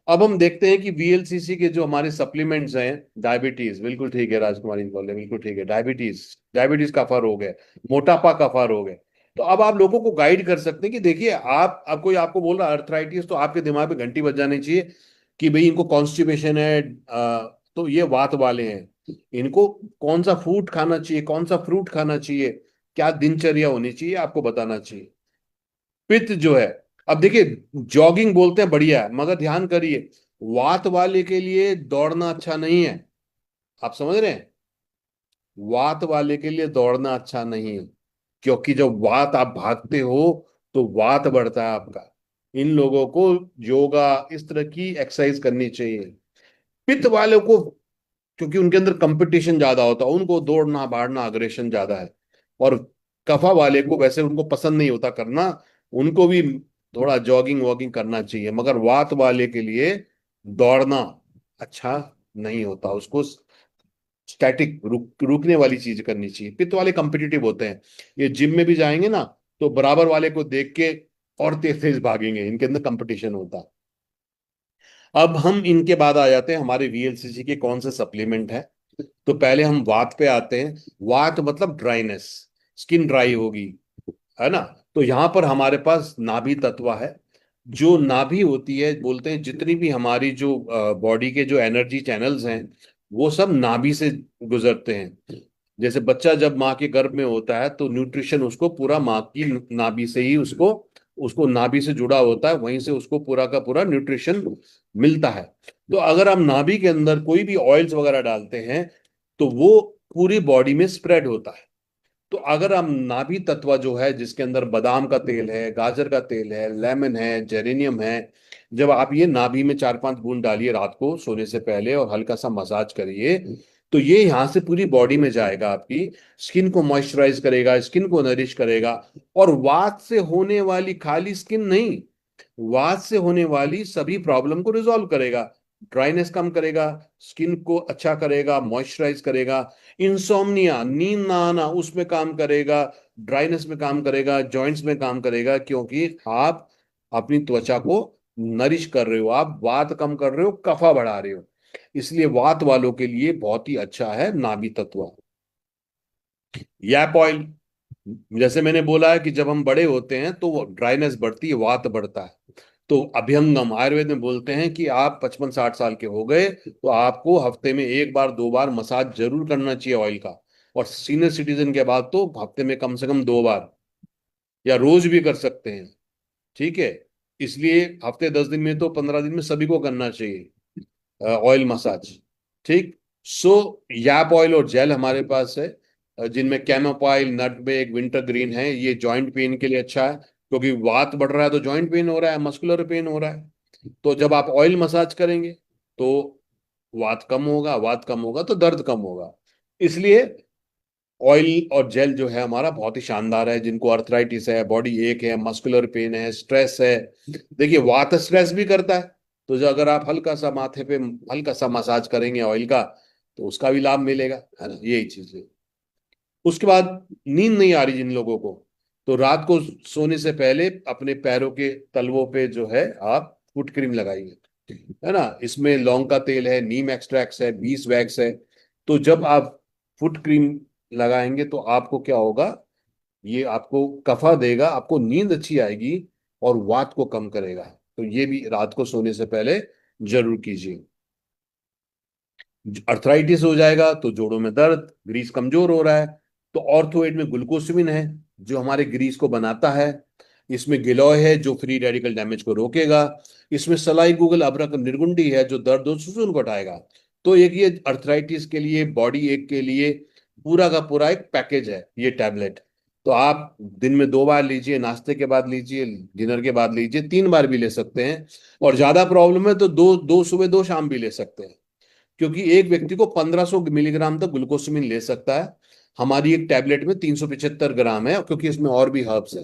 S2: अब हम देखते हैं कि वीएलसीसी के जो हमारे सप्लीमेंट्स हैं। डायबिटीज बिल्कुल ठीक है, राजकुमारी बोल रहे हैं, बिल्कुल ठीक है। डायबिटीज, डायबिटीज का फर हो गया, मोटापा का फर हो गया। तो अब आप लोगों को गाइड कर सकते हैं कि देखिए, आप अब कोई आपको बोल रहा है अर्थराइटिस, तो आपके दिमाग में घंटी बज जानी चाहिए कि भाई इनको कॉन्स्टिपेशन है, तो ये वात वाले हैं, इनको कौन सा फ्रूट खाना चाहिए, कौन सा फ्रूट खाना चाहिए, क्या दिनचर्या होनी चाहिए, आपको बताना चाहिए। पित्त जो है, अब देखिए, जॉगिंग बोलते हैं बढ़िया है, मगर ध्यान करिए, वात वाले के लिए दौड़ना अच्छा नहीं है। आप समझ रहे हैं? वात वाले के लिए दौड़ना अच्छा नहीं है, क्योंकि जब वात आप भागते हो तो वात बढ़ता है आपका। इन लोगों को योगा, इस तरह की एक्सरसाइज करनी चाहिए। पित्त वालों को, क्योंकि उनके अंदर कंपटीशन ज्यादा होता है, उनको दौड़ना भागना, अग्रेशन ज्यादा है। और कफा वाले को वैसे उनको पसंद नहीं होता करना, उनको भी थोड़ा जॉगिंग वॉगिंग करना चाहिए, मगर वात वाले के लिए दौड़ना अच्छा नहीं होता, उसको स्टैटिक रुकने वाली चीज करनी चाहिए। पित्त वाले कंपिटिटिव होते हैं, ये जिम में भी जाएंगे ना, तो बराबर वाले को देख के और तेज तेज भागेंगे, इनके अंदर कंपटीशन होता है। अब हम इनके बाद आ जाते हैं हमारे वीएलसीसी के कौन से सप्लीमेंट है। तो पहले हम वात पे आते हैं। वात मतलब ड्राइनेस, स्किन ड्राई होगी, है ना? तो यहां पर हमारे पास नाभि तत्व है। जो नाभि होती है, बोलते हैं जितनी भी हमारी जो बॉडी के जो एनर्जी चैनल्स हैं, वो सब नाभि से गुजरते हैं। जैसे बच्चा जब माँ के गर्भ में होता है तो न्यूट्रिशन उसको पूरा माँ की नाभि से ही उसको उसको नाभि से जुड़ा होता है, वहीं से उसको पूरा का पूरा न्यूट्रिशन मिलता है। तो अगर हम नाभि के अंदर कोई भी ऑयल्स वगैरह डालते हैं तो वो पूरी बॉडी में स्प्रेड होता है। तो अगर हम नाभि तत्व जो है, जिसके अंदर बादाम का तेल है, गाजर का तेल है, लेमन है, जेरेनियम है, जब आप ये नाभि में 4-5 बूंद डालिए रात को सोने से पहले और हल्का सा मसाज करिए, तो ये यहाँ से पूरी बॉडी में जाएगा, आपकी स्किन को मॉइस्चराइज करेगा, स्किन को नरिश करेगा। और वात से होने वाली खाली स्किन नहीं, वात से होने वाली सभी प्रॉब्लम को रिजॉल्व करेगा। ड्राइनेस कम करेगा, स्किन को अच्छा करेगा, मॉइस्चराइज करेगा। इंसोम्निया, नींद ना आना, उसमें काम करेगा। ड्राइनेस में काम करेगा, जॉइंट्स में काम करेगा, क्योंकि आप अपनी त्वचा को नरिश कर रहे हो, आप वात कम कर रहे हो, कफा बढ़ा रहे हो। इसलिए वात वालों के लिए बहुत ही अच्छा है नाभि तत्व। यैप ऑयल, जैसे मैंने बोला है कि जब हम बड़े होते हैं तो ड्राइनेस बढ़ती है, वात बढ़ता है। तो अभ्यंगम, आयुर्वेद में बोलते हैं कि आप 55-60 साल के हो गए तो आपको हफ्ते में 1 बार 2 बार मसाज जरूर करना चाहिए ऑयल का। और सीनियर सिटीजन के बाद तो हफ्ते में कम से कम 2 बार, या रोज भी कर सकते हैं। ठीक है, इसलिए हफ्ते 10 दिन में तो 15 दिन में सभी को करना चाहिए ऑयल मसाज। ठीक। सो याप ऑयल और जेल हमारे पास है, जिनमें कैमोपाइल, नटमेग, विंटर ग्रीन है। ये जॉइंट पेन के लिए अच्छा है, क्योंकि वात बढ़ रहा है तो जॉइंट पेन हो रहा है, मस्कुलर पेन हो रहा है। तो जब आप ऑयल मसाज करेंगे तो वात कम होगा, वात कम होगा तो दर्द कम होगा। इसलिए ऑयल और जेल जो है हमारा बहुत ही शानदार है। जिनको अर्थराइटिस है, बॉडी एक है, मस्कुलर पेन है, स्ट्रेस है, देखिए वात स्ट्रेस भी करता है। तो जो अगर आप हल्का सा माथे पे हल्का सा मसाज करेंगे ऑयल का, तो उसका भी लाभ मिलेगा, है ना? यही चीज है। उसके बाद नींद नहीं आ रही जिन लोगों को, तो रात को सोने से पहले अपने पैरों के तलवों पे जो है आप फुट क्रीम लगाइए, है ना? इसमें लौंग का तेल है, नीम एक्सट्रैक्ट है, बीस वैक्स है। तो जब आप फुट क्रीम लगाएंगे तो आपको क्या होगा, ये आपको कफा देगा, आपको नींद अच्छी आएगी और वात को कम करेगा। तो ये भी रात को सोने से पहले जरूर कीजिए। अर्थराइटिस हो जाएगा तो जोड़ों में दर्द, ग्रीस कमजोर हो रहा है, तो ऑर्थोएड में ग्लूकोसमिन है जो हमारे ग्रीस को बनाता है। इसमें गिलोय है जो फ्री रेडिकल डैमेज को रोकेगा। इसमें सलाई गूगल अबरक निर्गुंडी है जो दर्द और सुजन को हटाएगा। तो एक ये अर्थराइटिस के लिए, बॉडी एक के लिए पूरा का पूरा एक पैकेज है ये टैबलेट। तो आप दिन में 2 बार लीजिए, नाश्ते के बाद लीजिए, डिनर के बाद लीजिए, 3 बार भी ले सकते हैं। और ज्यादा प्रॉब्लम है तो दो दो सुबह 2 शाम भी ले सकते हैं, क्योंकि एक व्यक्ति को 1500 मिलीग्राम तक ग्लूकोसमिन ले सकता है। हमारी एक टैबलेट में 375 ग्राम है, क्योंकि इसमें और भी हर्ब्स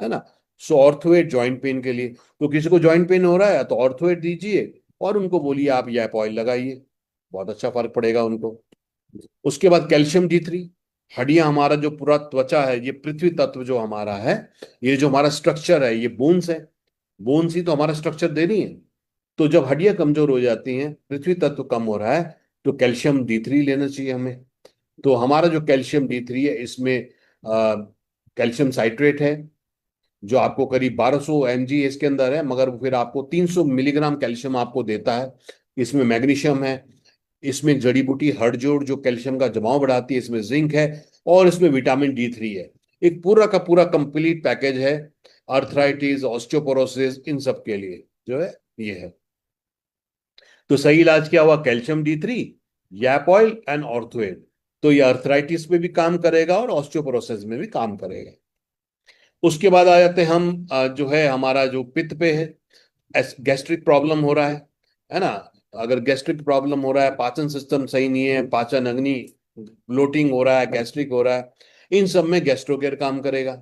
S2: है ना। सो ऑर्थोएड जॉइंट पेन के लिए, तो किसी को जॉइंट पेन हो रहा है तो ऑर्थोएड दीजिए और उनको बोलिए आप यैप ऑयल लगाइए, बहुत अच्छा फर्क पड़ेगा उनको। उसके बाद कैल्शियम D3। हड्डियां, हमारा जो पूरा त्वचा है, ये पृथ्वी तत्व जो हमारा है, ये जो हमारा स्ट्रक्चर है, ये बोन्स है। बोन्स ही तो हमारा स्ट्रक्चर दे रही है। तो जब हड्डियां कमजोर हो जाती हैं, पृथ्वी तत्व कम हो रहा है, तो कैल्शियम D3 लेना चाहिए हमें। तो हमारा जो कैल्शियम D3 है, इसमें कैल्शियम साइट्रेट है जो आपको करीब 1200 mg इसके अंदर है, मगर फिर आपको 300 मिलीग्राम कैल्शियम आपको देता है। इसमें मैग्नीशियम है, इसमें जड़ी बूटी हड़जोड़ जो कैल्शियम का जमाव बढ़ाती है, इसमें जिंक है, और इसमें विटामिन D3 है। एक पूरा का पूरा कंप्लीट पैकेज है अर्थराइटिस, ऑस्टियोपोरोसिस, इन सब के लिए जो है ये है। तो सही इलाज क्या हुआ? कैल्शियम D3, यैप ऑयल एंड ऑर्थोएड। तो ये अर्थराइटिस में भी काम करेगा और ऑस्टियोपोरोसिस में भी काम करेगा। उसके बाद आ जाते हैं हम जो है हमारा जो पित्त पे है, गैस्ट्रिक प्रॉब्लम हो रहा है ना। अगर गैस्ट्रिक प्रॉब्लम हो रहा है, पाचन सिस्टम सही नहीं है, पाचन अग्नि, ब्लोटिंग हो रहा है, गैस्ट्रिक हो रहा है, इन सब में गैस्ट्रोकेयर काम करेगा,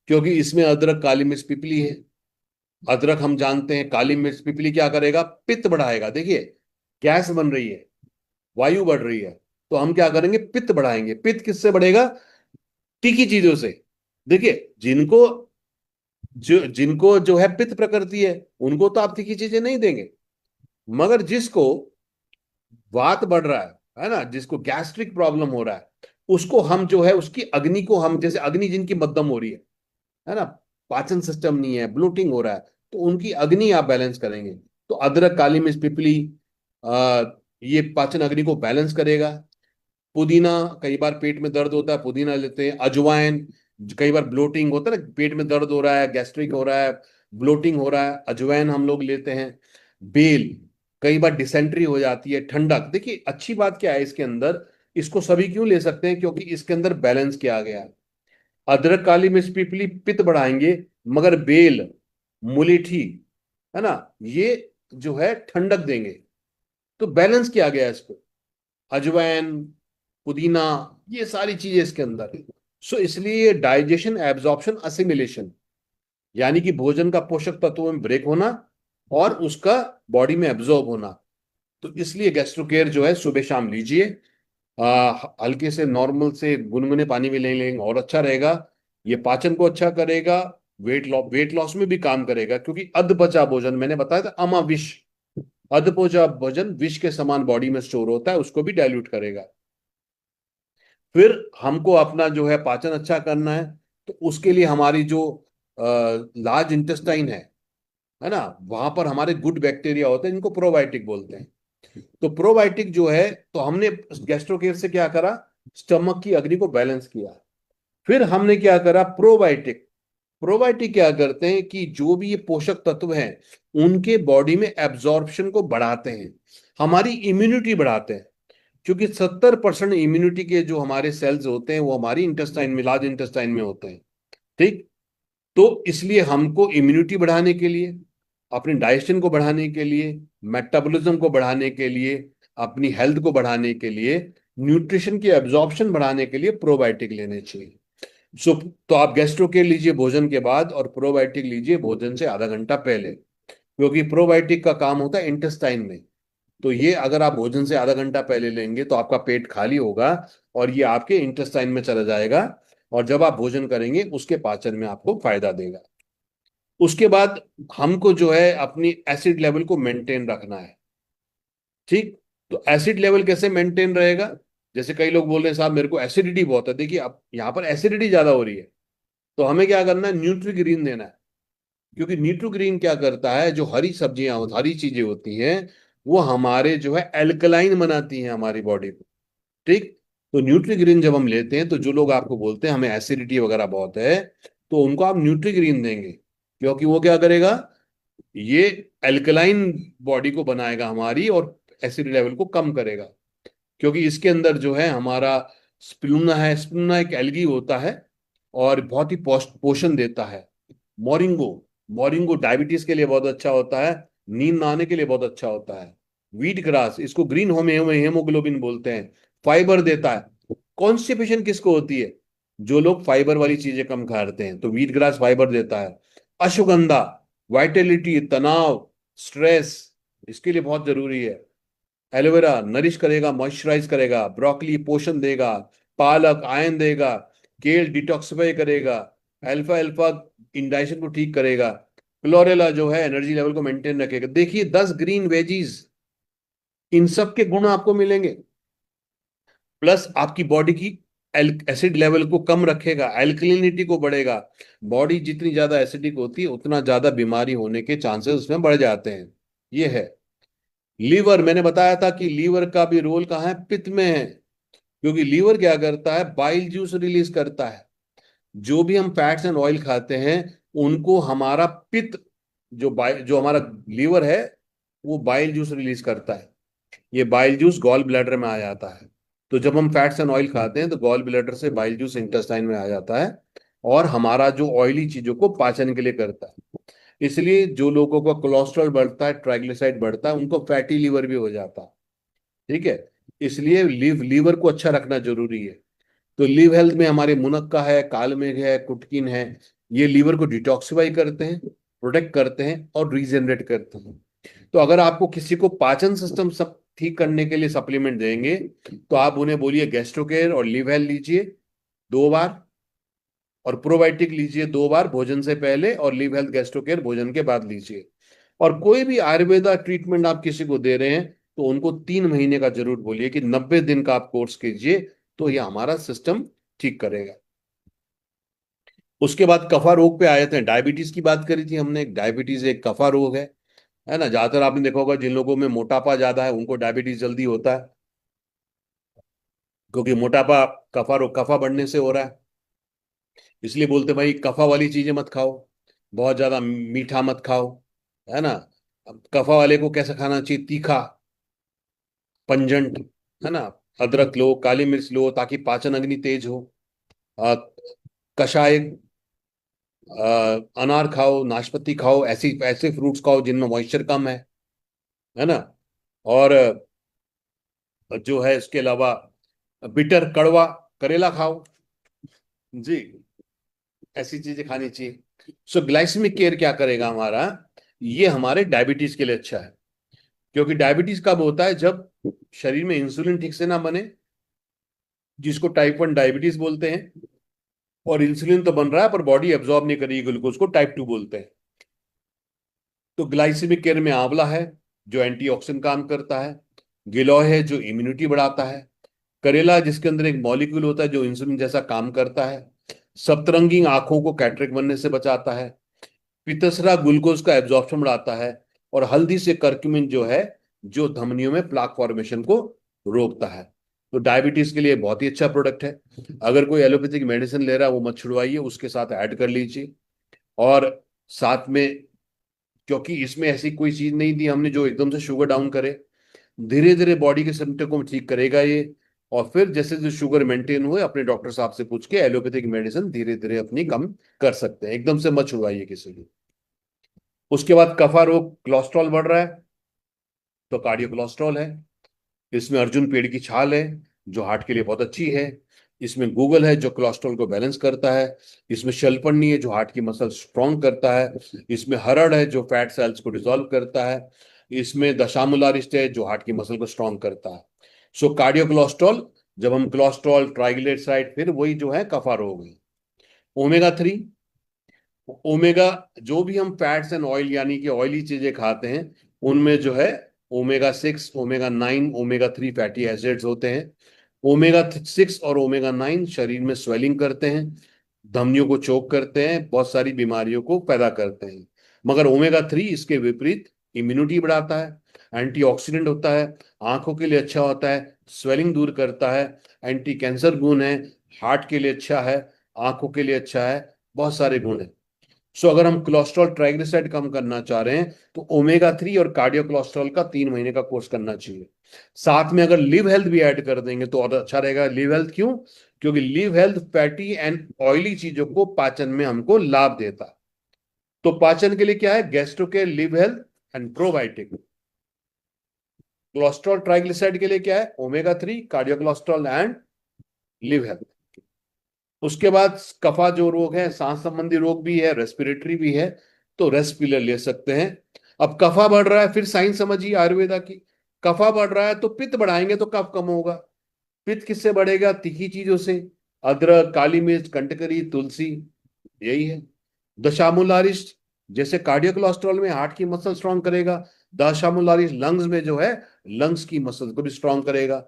S2: क्योंकि इसमें अदरक, काली मिर्च, पिपली है। अदरक हम जानते हैं, काली मिर्च, पिपली क्या करेगा? पित्त बढ़ाएगा। देखिए, गैस बन रही है, वायु बढ़ रही है, तो हम क्या करेंगे? पित्त बढ़ाएंगे। पित्त किससे बढ़ेगा? तीखी चीजों से। देखिए, जिनको जो है पित्त प्रकृति है, उनको तो आप तीखी चीजें नहीं देंगे, मगर जिसको वात बढ़ रहा है ना, जिसको गैस्ट्रिक प्रॉब्लम हो रहा है, उसको हम जो है उसकी अग्नि को हम, जैसे अग्नि जिनकी मध्यम हो रही है ना, पाचन सिस्टम नहीं है, ब्लोटिंग हो रहा है, तो उनकी अग्नि आप बैलेंस करेंगे। तो अदरक, काली मिर्च, पिपली, आ, ये पाचन अग्नि को बैलेंस करेगा। पुदीना, कई बार पेट में दर्द होता है, पुदीना लेते हैं। अजवाइन, कई बार ब्लोटिंग होता है ना, पेट में दर्द हो रहा है, गैस्ट्रिक हो रहा है, ब्लोटिंग हो रहा है, अजवाइन हम लोग लेते हैं। बेल, कई बार डिसेंट्री हो जाती है, ठंडक। देखिए, अच्छी बात क्या है इसके अंदर, इसको सभी क्यों ले सकते हैं? क्योंकि इसके अंदर बैलेंस किया गया है। अदरक, काली मिर्च, पीपली पित्त बढ़ाएंगे, मगर बेल, मुलेठी, है ना, ये जो है ठंडक देंगे। तो बैलेंस किया गया है इसको। अजवाइन, पुदीना, ये सारी चीजें इसके अंदर है। सो इसलिए डाइजेशन, एब्जॉर्प्शन, असिमिलेशन, यानी कि भोजन का पोषक तत्वों में ब्रेक होना और उसका बॉडी में एब्जॉर्ब होना। तो इसलिए गैस्ट्रोकेयर जो है सुबह शाम लीजिए। हल्के से नॉर्मल से गुनगुने पानी में ले लेंगे और अच्छा रहेगा। ये पाचन को अच्छा करेगा, वेट लॉस में भी काम करेगा, क्योंकि अधपचा भोजन मैंने बताया था, अमाविश, अधपचा भोजन विष के समान बॉडी में स्टोर होता है, उसको भी डाइल्यूट करेगा। फिर हमको अपना जो है पाचन अच्छा करना है, तो उसके लिए हमारी जो लार्ज इंटेस्टाइन है ना, वहां पर हमारे गुड बैक्टीरिया होते हैं, जिनको प्रोबायोटिक बोलते हैं। तो प्रोबायोटिक जो है, तो हमने गैस्ट्रोकेयर से क्या करा? स्टमक की अग्नि को बैलेंस किया। फिर हमने क्या करा? प्रोबायोटिक। प्रोबायोटिक क्या करते हैं कि जो भी ये पोषक तत्व हैं, उनके बॉडी में एब्जॉर्प्शन को बढ़ाते हैं, हमारी इम्यूनिटी बढ़ाते हैं। क्योंकि 70% इम्यूनिटी के जो हमारे सेल्स होते हैं, वो हमारी इंटेस्टाइन में, लार्ज इंटेस्टाइन में होते हैं। ठीक। तो इसलिए हमको इम्यूनिटी बढ़ाने के लिए, अपने डाइजेशन को बढ़ाने के लिए, मेटाबॉलिज्म को बढ़ाने के लिए, अपनी हेल्थ को बढ़ाने के लिए, न्यूट्रिशन की एब्जॉर्प्शन बढ़ाने के लिए प्रोबायोटिक लेने चाहिए। सो तो आप गैस्ट्रो केयर लीजिए भोजन के बाद, और प्रोबायोटिक लीजिए भोजन से आधा घंटा पहले, क्योंकि प्रोबायोटिक का काम होता है इंटेस्टाइन में। तो ये अगर आप भोजन से आधा घंटा पहले लेंगे तो आपका पेट खाली होगा, और ये आपके इंटेस्टाइन में चला जाएगा, और जब आप भोजन करेंगे उसके पाचन में आपको फायदा देगा। उसके बाद हमको जो है अपनी एसिड लेवल को मेंटेन रखना है। ठीक। तो एसिड लेवल कैसे मेंटेन रहेगा? जैसे कई लोग बोल रहे हैं साहब मेरे को एसिडिटी बहुत है। देखिए, अब यहाँ पर एसिडिटी ज्यादा हो रही है, तो हमें क्या करना है? न्यूट्रीग्रीन देना है। क्योंकि न्यूट्रोग्रीन क्या करता है, जो हरी सब्जियां हरी चीजें होती हैं वो हमारे जो है एल्कलाइन बनाती हैं हमारी बॉडी को। ठीक। तो न्यूट्रीग्रीन जब हम लेते हैं, तो जो लोग आपको बोलते हैं हमें एसिडिटी वगैरह बहुत है, तो उनको आप न्यूट्रीग्रीन देंगे, क्योंकि वो क्या करेगा, ये एल्कलाइन बॉडी को बनाएगा हमारी, और एसिड लेवल को कम करेगा। क्योंकि इसके अंदर जो है हमारा स्पिरुलिना है, स्पिरुलिना एक एल्गी होता है और बहुत ही पोषण देता है। मोरिंगो, मोरिंगो डायबिटीज के लिए बहुत अच्छा होता है, नींद ना आने के लिए बहुत अच्छा होता है। व्हीट ग्रास, इसको ग्रीन हेमोग्लोबिन बोलते हैं, फाइबर देता है। कॉन्स्टिपेशन किसको होती है, जो लोग फाइबर वाली चीजें कम खाते हैं, तो व्हीट ग्रास फाइबर देता है। अश्वगंधा, वाइटलिटी, तनाव, स्ट्रेस, इसके लिए बहुत जरूरी है। एलोवेरा नरिश करेगा, मॉइस्चराइज करेगा। ब्रोकली पोषण देगा। पालक आयन देगा। केल डिटॉक्सिफाई करेगा। अल्फा अल्फा इंडाइजेशन को ठीक करेगा। क्लोरेला जो है एनर्जी लेवल को मेंटेन रखेगा। देखिए 10 ग्रीन वेजीज, इन सब के गुण आपको मिलेंगे। प्लस आपकी बॉडी की एसिड लेवल को कम रखेगा, एल्कलिनिटी को बढ़ेगा। बॉडी जितनी ज्यादा एसिडिक होती है उतना ज्यादा बीमारी होने के चांसेस उसमें बढ़ जाते हैं। ये है। लीवर, मैंने बताया था कि लीवर का भी रोल कहाँ है, पित्त में है। क्योंकि लीवर क्या करता है, बाइल जूस रिलीज करता है। जो भी हम फैट्स एंड ऑयल खाते हैं उनको हमारा पित्त, जो हमारा लीवर है, वो बाइल जूस रिलीज करता है। ये बाइल जूस गॉल ब्लैडर में आ जाता है। तो जब हम फैट्स एंड ऑयल खाते हैं तो गॉल ब्लैडर से बाइल जूस इंटेस्टाइन में आ जाता है, और हमारा जो ऑयली चीजों को पाचन के लिए करता है। इसलिए जो लोगों का कोलेस्ट्रॉल बढ़ता है, ट्राइग्लिसराइड बढ़ता है, उनको फैटी लीवर भी हो जाता है। ठीक है। इसलिए लीवर को अच्छा रखना जरूरी है। तो लिव हेल्थ में हमारे मुनक्का है, कालमेघ है, कुटकिन है, ये लीवर को डिटॉक्सिफाई करते हैं, प्रोटेक्ट करते हैं और रीजनरेट करते हैं। तो अगर आपको किसी को पाचन सिस्टम सब ठीक करने के लिए सप्लीमेंट देंगे, तो आप उन्हें बोलिए गैस्ट्रोकेयर और लिव हेल्थ लीजिए 2 बार, और प्रोबायोटिक लीजिए 2 बार भोजन से पहले, और लिव हेल्थ गैस्ट्रोकेयर भोजन के बाद लीजिए। और कोई भी आयुर्वेदा ट्रीटमेंट आप किसी को दे रहे हैं तो उनको 3 महीने का जरूर बोलिए कि 90 दिन का आप कोर्स कीजिए, तो ये हमारा सिस्टम ठीक करेगा। उसके बाद कफा रोग पे आए थे, डायबिटीज की बात करी थी हमने। डायबिटीज एक कफा रोग है ना। ज्यादातर आपने देखा होगा जिन लोगों में मोटापा ज्यादा है उनको डायबिटीज जल्दी होता है, क्योंकि मोटापा कफा रोग, कफा बढ़ने से हो रहा है। इसलिए बोलते भाई कफा वाली चीजें मत खाओ, बहुत ज्यादा मीठा मत खाओ, है ना। अब कफा वाले को कैसा खाना चाहिए, तीखा, पंजंट, है ना। अदरक लो, काली मिर्च लो, ताकि पाचन अग्नि तेज हो। अ, कषाय, अनार खाओ, नाशपाती खाओ, ऐसी ऐसे फ्रूट्स खाओ जिनमें मॉइस्चर कम है ना। और जो है इसके अलावा बिटर, कड़वा करेला खाओ जी। ऐसी चीजें खानी चाहिए। सो ग्लाइसेमिक केयर क्या करेगा हमारा, ये हमारे डायबिटीज के लिए अच्छा है। क्योंकि डायबिटीज कब होता है, जब शरीर में इंसुलिन ठीक से ना बने, जिसको टाइप 1 डायबिटीज बोलते हैं। और इंसुलिन तो बन रहा है पर बॉडी एब्जॉर्ब नहीं करेगी ग्लूकोज को, टाइप 2 बोलते हैं। तो ग्लाइसेमिक केयर में आंवला है, जो एंटीऑक्सीडेंट काम करता है। गिलोय है, जो इम्यूनिटी बढ़ाता है। करेला, जिसके अंदर एक मॉलिक्यूल होता है जो इंसुलिन जैसा काम करता है। सप्तरंगी आंखों को कैटरेक्ट बनने से बचाता है। पितसरा ग्लूकोज का एब्जॉर्प्शन बढ़ाता है। और हल्दी से करक्यूमिन जो है, जो धमनियों में प्लाक फॉर्मेशन को रोकता है। तो डायबिटीज के लिए बहुत ही अच्छा प्रोडक्ट है। अगर कोई एलोपैथिक मेडिसिन ले रहा है वो मत छुड़वाइए, उसके साथ ऐड कर लीजिए। और साथ में, क्योंकि इसमें ऐसी कोई चीज नहीं दी हमने जो एकदम से शुगर डाउन करे, धीरे धीरे बॉडी के सिम्टम को ठीक करेगा ये। और फिर जैसे जैसे शुगर मेंटेन हुए, अपने डॉक्टर साहब से पूछ के एलोपैथिक मेडिसिन धीरे धीरे अपनी कम कर सकते हैं, एकदम से मत छुड़वाइए किसी की। उसके बाद कफा रोग, कोलेस्ट्रॉल बढ़ रहा है, तो कार्डियो कोलेस्ट्रॉल है। इसमें अर्जुन पेड़ की छाल है, जो हार्ट के लिए बहुत अच्छी है। इसमें गूगल है, जो कोलेस्ट्रॉल को बैलेंस करता है। इसमें शलपन्नी है, जो हार्ट की मसल स्ट्रॉन्ग करता है। इसमें हरड़ है, जो फैट सेल्स को डिसॉल्व करता है। इसमें दशामूलारिस्ट है, जो हार्ट की मसल को स्ट्रॉन्ग करता है। सो कार्डियो कोलेस्ट्रॉल, जब हम कोलेस्ट्रॉल, ट्राइग्लिसराइड, फिर वही जो है कफा रोग है। ओमेगा 3, ओमेगा, जो भी हम फैट्स एंड ऑयल यानी कि ऑयली चीजें खाते हैं उनमें जो है omega 6, omega 9, omega 3 fatty acids होते हैं। ओमेगा 6 और ओमेगा 9 शरीर में स्वेलिंग करते हैं, धमनियों को चोक करते हैं, बहुत सारी बीमारियों को पैदा करते हैं। मगर ओमेगा 3 इसके विपरीत इम्यूनिटी बढ़ाता है, एंटीऑक्सीडेंट होता है, आंखों के लिए अच्छा होता है, स्वेलिंग दूर करता है, एंटी कैंसर गुण है, हार्ट के लिए अच्छा है, आंखों के लिए अच्छा है, बहुत सारे गुण है। सो अगर हम कोलेस्ट्रॉल ट्राइग्लिसराइड कम करना चाह रहे हैं तो ओमेगा 3 और कार्डियो कोलेस्ट्रॉल का 3 महीने का कोर्स करना चाहिए। साथ में अगर लिव हेल्थ भी ऐड कर देंगे तो और अच्छा रहेगा। लिव हेल्थ क्यों? क्योंकि live health fatty and oily चीजों को पाचन में हमको लाभ देता है। तो पाचन के लिए क्या है? गैस्ट्रो के live health and probiotic. Cholesterol triglyceride के लिए क्या है? Omega 3, cardio cholesterol and live health. उसके बाद कफा जो रोग है, सांस संबंधी रोग भी है, रेस्पिरेटरी भी है, तो रेस्पिलर ले सकते हैं। अब कफा बढ़ रहा है, फिर साइंस समझिए आयुर्वेदा की। कफा बढ़ रहा है तो पित्त बढ़ाएंगे तो कफ कम होगा। पित्त किससे बढ़ेगा? तीखी चीजों से। अदरक, काली मिर्च, कंटकरी, तुलसी, यही है। दशामूलारिष्ट जैसे कार्डियो कोलेस्ट्रॉल में हार्ट की मसल स्ट्रांग करेगा, दशामूलारिष्ट लंग्स में जो है, लंग्स की मसल को भी स्ट्रांग करेगा।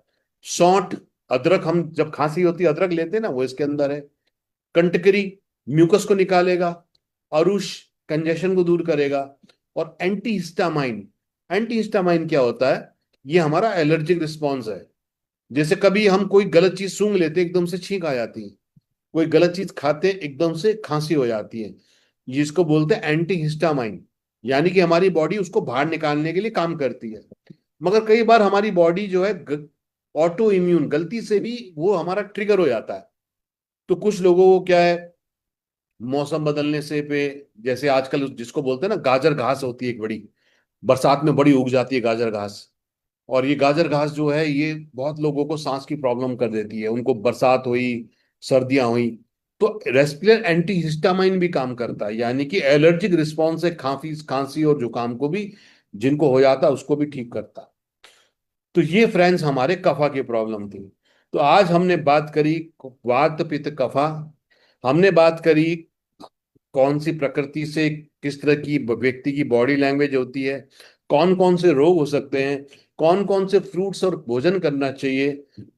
S2: सौंठ, अदरक, हम जब खांसी होती है अदरक लेते हैं ना, वो इसके अंदर है। कंटकरी म्यूकस को निकालेगा। अरुष कंजेशन को दूर करेगा। और एंटीहिस्टामाइन, एंटीहिस्टामाइन क्या होता है? ये हमारा एलर्जिक रिस्पॉन्स है। जैसे कभी हम कोई गलत चीज सूंघ लेते एकदम से छींक आ जाती है, कोई गलत चीज खाते एकदम से खांसी हो जाती है, जिसको बोलते हैं एंटीहिस्टामाइन। यानी कि हमारी बॉडी उसको बाहर निकालने के लिए काम करती है। मगर कई बार हमारी बॉडी जो है ऑटो इम्यून गलती से भी वो हमारा ट्रिगर हो जाता है। तो कुछ लोगों को क्या है, मौसम बदलने से पे, जैसे आजकल जिसको बोलते हैं ना गाजर घास होती है एक बड़ी, बरसात में बड़ी उग जाती है गाजर घास। और ये गाजर घास जो है ये बहुत लोगों को सांस की प्रॉब्लम कर देती है, उनको बरसात हुई, सर्दियां हुई। तो रेस्पिरेटर एंटी हिस्टामाइन भी काम करता है, यानी कि एलर्जिक रिस्पॉन्स है, खांसी खांसी और जुकाम को भी जिनको हो जाता है उसको भी ठीक करता है। तो ये फ्रेंड्स हमारे कफा की प्रॉब्लम थी। तो आज हमने बात करी वात पित्त कफा। हमने बात करी कौन सी प्रकृति से किस तरह की व्यक्ति की बॉडी लैंग्वेज होती है, कौन कौन से रोग हो सकते हैं, कौन कौन से फ्रूट्स और भोजन करना चाहिए,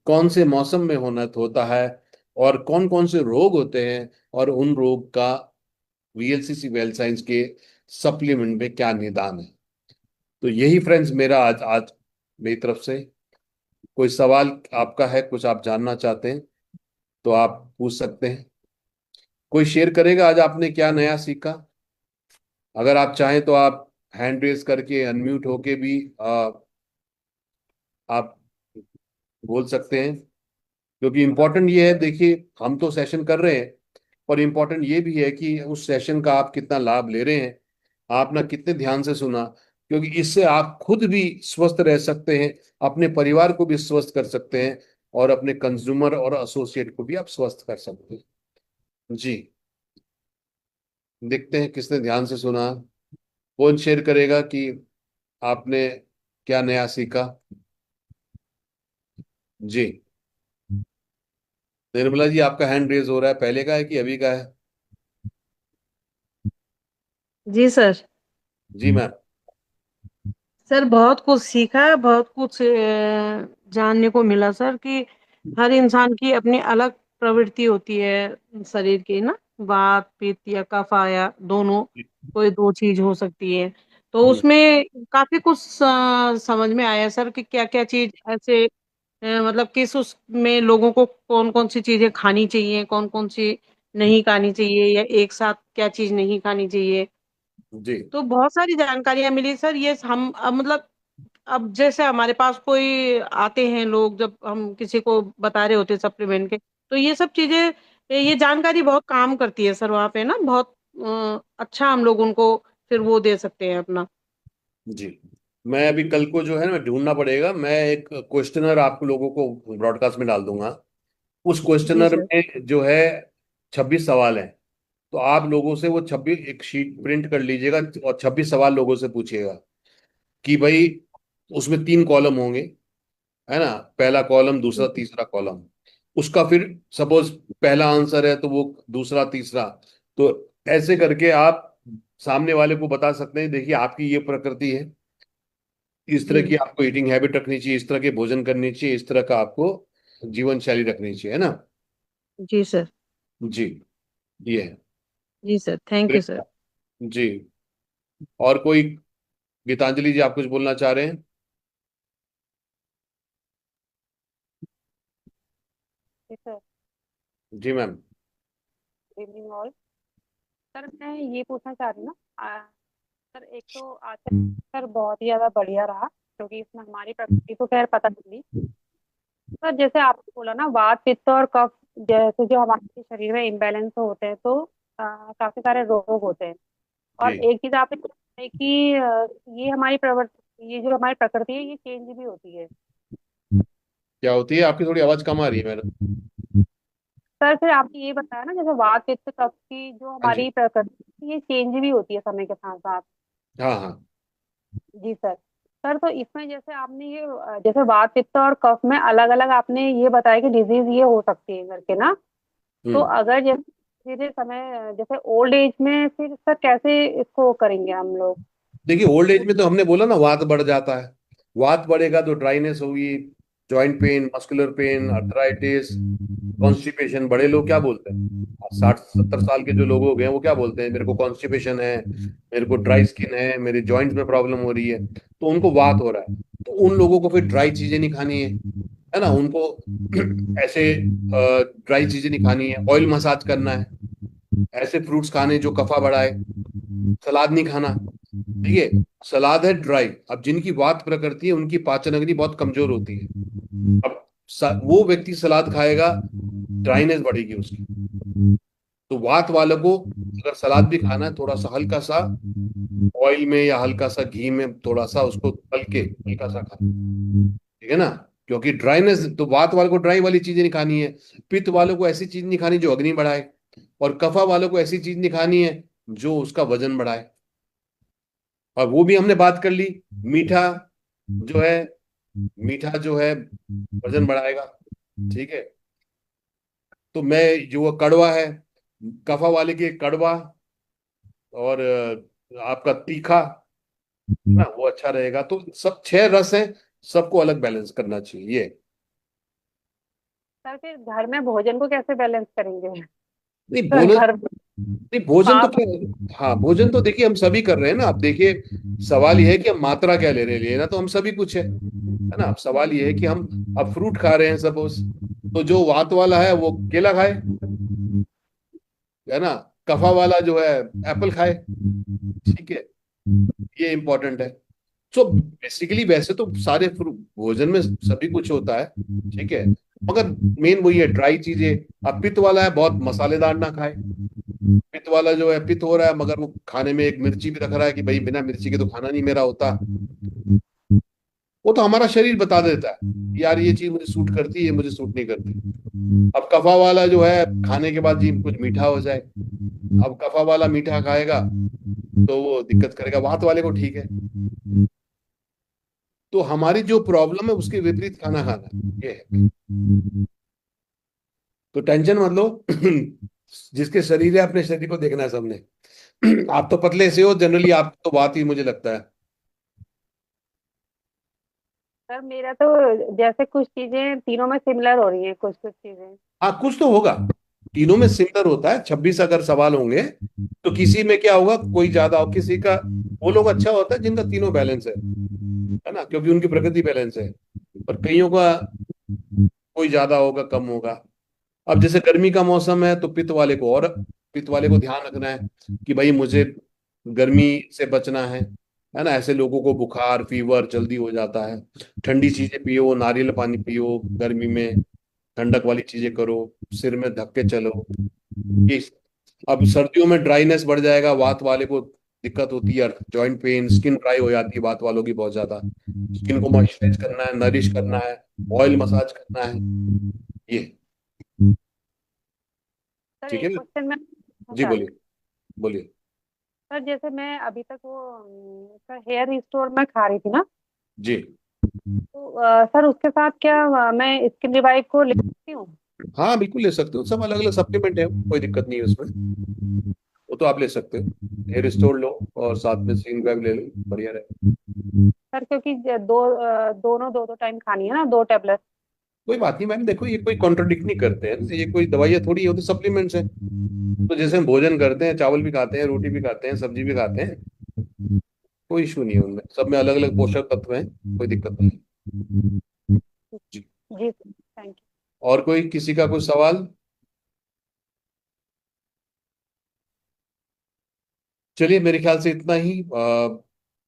S2: कौन से मौसम में होता है, और कौन कौन से रोग होते हैं, और उन रोग का वीएलसीसी वेल साइंस के सप्लीमेंट में क्या निदान है। तो यही फ्रेंड्स मेरा आज आज मेरी तरफ से। कोई सवाल आपका है, कुछ आप जानना चाहते हैं तो आप पूछ सकते हैं। कोई शेयर करेगा आज आपने क्या नया सीखा? अगर आप चाहें तो आप हैंड रेस करके अनम्यूट होके भी आप बोल सकते हैं। क्योंकि इम्पोर्टेंट ये है, देखिए हम तो सेशन कर रहे हैं, पर इम्पोर्टेंट ये भी है कि उस सेशन का आप कितना लाभ ले रहे हैं, आपने कितने ध्यान से सुना। क्योंकि इससे आप खुद भी स्वस्थ रह सकते हैं, अपने परिवार को भी स्वस्थ कर सकते हैं, और अपने कंज्यूमर और एसोसिएट को भी आप स्वस्थ कर सकते हैं। जी, देखते हैं किसने ध्यान से सुना। कौन शेयर करेगा कि आपने क्या नया सीखा? जी, निर्मला जी आपका हैंड रेज हो रहा है, पहले का है कि अभी का है?
S3: जी सर।
S2: जी मैम।
S3: सर बहुत कुछ सीखा, बहुत कुछ जानने को मिला सर कि हर इंसान की अपनी अलग प्रवृत्ति होती है शरीर की ना। वात पित्त या कफ या दोनों,
S2: जी।
S3: कोई दो चीज हो सकती है। तो
S2: हम्म।
S3: उसमें काफी कुछ समझ में आया सर कि क्या क्या चीज ऐसे मतलब किस उसमें लोगों को कौन कौन सी चीजें खानी चाहिए, कौन कौन सी नहीं खानी चाहिए, या एक साथ क्या चीज नहीं खानी चाहिए।
S2: जी।
S3: तो बहुत सारी जानकारियां मिली सर। ये हम अब मतलब अब जैसे हमारे पास कोई आते हैं लोग, जब हम किसी को बता रहे होते हैं सप्लीमेंट के, तो ये सब चीजें, ये जानकारी बहुत काम करती है सर वहाँ पे ना। बहुत अच्छा हम लोग उनको फिर वो दे सकते हैं अपना।
S2: जी, मैं अभी कल को जो है ना ढूंढना पड़ेगा, मैं एक क्वेश्चनर आप लोगों को ब्रॉडकास्ट में डाल दूंगा। उस
S3: जी
S2: क्वेश्चनर
S3: सर।
S2: में जो है 26 सवाल हैं। तो आप लोगों से वो 26 एक शीट प्रिंट कर लीजिएगा और 26 सवाल लोगों से पूछिएगा कि भाई, उसमें 3 कॉलम होंगे, है ना, पहला कॉलम, दूसरा तीसरा कॉलम। उसका फिर सपोज पहला आंसर है तो वो दूसरा तीसरा। तो ऐसे करके आप सामने वाले को बता सकते हैं, देखिए आपकी ये प्रकृति है, इस तरह
S3: जी।
S2: की आपको ईटिंग हैबिट रखनी चाहिए, इस तरह के भोजन करनी चाहिए, इस तरह का आपको जीवन शैली रखनी चाहिए, है ना।
S3: जी सर।
S2: जी, ये है।
S3: जी sir, thank you
S2: Great।
S3: Sir.
S2: जी, और कोई? गीतांजलि जी, आप कुछ बोलना चाह रहे हैं?
S4: जी सर।
S2: जी ma'am.
S4: Good evening all. Sir मैं ये पूछना चाह रही हूँ ना, सर एक तो आज सर बहुत ही ज्यादा बढ़िया रहा, क्योंकि इसमें हमारी प्रकृति को खैर पता चली। सर जैसे आपने बोला ना, वात पित्त और कफ जैसे जो हमारे शरीर में इम्बैलेंस होते हैं, तो काफी सारे रोग होते हैं।
S2: जी।
S4: और एक चीज आपने बोला है कि ये हमारी प्रवृत्ति, ये जो हमारी प्रकृति है, ये चेंज भी होती है।
S2: क्या होती है? आपकी थोड़ी आवाज कम आ रही है मैडम।
S4: सर फिर आपने ये बताया ना, जैसे वात पित्त कफ की जो
S2: हाँ जी।
S4: हमारी प्रकृति है, ये चेंज भी होती है समय के साथ साथ।
S2: हाँ हाँ।
S4: जी सर। सर तो इसमें जैसे आपने ये जैसे वात पित्त और कफ में अलग अलग आपने ये बताया कि डिजीज ये हो सकती है करके ना। तो
S2: हम्म।
S4: अगर जैसे धीरे समय जैसे ओल्ड एज में फिर सर कैसे इसको करेंगे हम लोग?
S2: देखिए, ओल्ड एज में तो हमने बोला ना, वात बढ़ जाता है। वात बढ़ेगा तो ड्राइनेस होगी, joint pain, muscular pain, arthritis, constipation. बड़े लोग क्या बोलते हैं? 60 70 साल के जो लोग हो गए हैं वो क्या बोलते हैं? मेरे को कॉन्स्टिपेशन है, मेरे को ड्राई स्किन है, मेरे जॉइंट्स में प्रॉब्लम हो रही है। तो उनको वात हो रहा है। तो उन लोगों को फिर ड्राई चीजें नहीं खानी है ना? उनको ऐसे ड्राई चीजें नहीं खानी है, ऑयल मसाज करना है, ऐसे फ्रूट्स खाने जो कफा बढ़ाए। सलाद नहीं खाना। ठीक है? सलाद है ड्राई। अब जिनकी वात प्रकृति है उनकी पाचन अग्नि बहुत कमजोर होती है। अब वो व्यक्ति सलाद खाएगा, ड्राइनेस बढ़ेगी उसकी। तो वात वालों को अगर सलाद भी खाना है, थोड़ा सा हल्का सा ऑयल में या हल्का सा घी में थोड़ा सा उसको तल के हल्का सा खाना। ठीक है ना? क्योंकि ड्राइनेस, तो वात वालों को ड्राई वाली चीजें नहीं खानी है। पित्त वालों को ऐसी चीज नहीं खानी जो अग्नि बढ़ाए। और कफा वालों को ऐसी चीज नहीं खानी है जो उसका वजन बढ़ाए। और वो भी हमने बात कर ली। मीठा जो है, मीठा जो है वजन बढ़ाएगा। ठीक है? तो मैं, जो वो कड़वा है, कफा वाले के कड़वा और आपका तीखा ना, वो अच्छा रहेगा। तो सब 6 रस हैं, सबको अलग बैलेंस करना चाहिए ये।
S4: सर फिर घर में भोजन को कैसे बैलेंस करेंगे?
S2: नहीं
S4: सर
S2: भोजन,
S4: घर
S2: नहीं भोजन तो
S4: आप
S2: क्या, हाँ भोजन तो देखिए हम सभी कर रहे हैं ना। आप देखिए, सवाल ये है कि हम मात्रा क्या ले रहे हैं। लेना तो हम सभी कुछ है ना? अब सवाल ये है कि हम अब फ्रूट खा रहे हैं सपोज, तो जो वात वाला है वो केला खाए, है ना? कफा वाला जो है एप्पल खाए। ठीक है? ये इंपॉर्टेंट है। सो बेसिकली वैसे तो सारे भोजन में सभी कुछ होता है। ठीक है? मगर मेन वही है, ड्राई चीजें। अब पित्त वाला है, बहुत मसालेदार ना खाए। पित्त वाला जो है, पित्त हो रहा है मगर वो खाने में एक मिर्ची भी रख रहा है कि भाई बिना मिर्ची के तो खाना नहीं मेरा होता। वो तो हमारा शरीर बता देता है यार, ये चीज मुझे सूट करती है, ये मुझे सूट नहीं करती। अब कफा वाला जो है, खाने के बाद जी कुछ मीठा हो जाए, अब कफा वाला मीठा खाएगा तो वो दिक्कत करेगा। वात वाले को ठीक है। तो हमारी जो प्रॉब्लम है उसके विपरीत खाना खाना है, ये है। तो टेंशन मत लो। जिसके शरीर है अपने शरीर को देखना है सबने। आप तो पतले से हो जनरली, आप तो बात ही मुझे लगता है।
S4: सर मेरा तो जैसे कुछ चीजें तीनों में सिमिलर हो रही हैं, कुछ कुछ चीजें।
S2: हाँ कुछ तो होगा। तीनों में सिमिलर होता है। 26 अगर सवाल होंगे तो किसी में क्या होगा, कोई ज्यादा हो, किसी का। वो लोग अच्छा होता है जिनका तीनों बैलेंस है ना? क्योंकि उनकी प्रकृति बैलेंस है। पर कईयों का कोई ज्यादा होगा, कम होगा। अब जैसे गर्मी का मौसम है तो पित्त वाले को ध्यान रखना है कि भाई मुझे गर्मी से बचना है ना? ऐसे लोगों को बुखार फीवर जल्दी हो जाता है। ठंडी चीजें पियो, नारियल पानी पियो गर्मी में, ठंडक वाली चीजें करो, सिर में ढक के चलो। ये अब सर्दियों में ड्राइनेस बढ़ जाएगा, वात वाले को दिक्कत होती है, जॉइंट पेन, स्किन ड्राई हो जाती है वात वालों की बहुत ज्यादा। स्किन को मॉइस्चराइज करना है, नरिश करना है, ऑयल मसाज करना है, ये।
S4: सर
S2: ठीक है
S4: एक
S2: ना?
S4: क्वेश्चन मैं
S2: जी
S4: चाह रही
S2: बोलिए,
S4: हूँ।
S2: बोलिए।
S4: सर जैसे मैं अभी तक वो सर हेयर रिस्टोर में खा रही थी ना,
S2: जी।
S4: तो सर उसके साथ क्या मैं स्किन रिवाइव को ले सकती हूँ?
S2: हाँ बिल्कुल ले सकते हो, सब अलग अलग सप्लीमेंट है, कोई दिक्कत नहीं है उसमें। वो तो आप ले सकते हो। हेयर रिस्टोर लो और साथ में सिंक वेब ले लो, बढ़िया रहे।
S4: सर क्योंकि दोनों दो दो टाइम खानी है ना, 2 टेबलेट।
S2: कोई बात नहीं मैम, देखो ये कोई कॉन्ट्रोडिक्ट नहीं करते हैं, ये कोई दवाइयाँ थोड़ी, ये तो सप्लीमेंट्स हैं। तो जैसे हम भोजन करते हैं, चावल भी खाते हैं, रोटी भी खाते हैं, सब्जी भी खाते हैं, कोई इशू नहीं है उनमें, सब में अलग अलग पोषक तत्व हैं, कोई दिक्कत नहीं। जी।
S4: जी सर, थैंक यू।
S2: और कोई किसी का कोई सवाल? चलिए, मेरे ख्याल से इतना ही।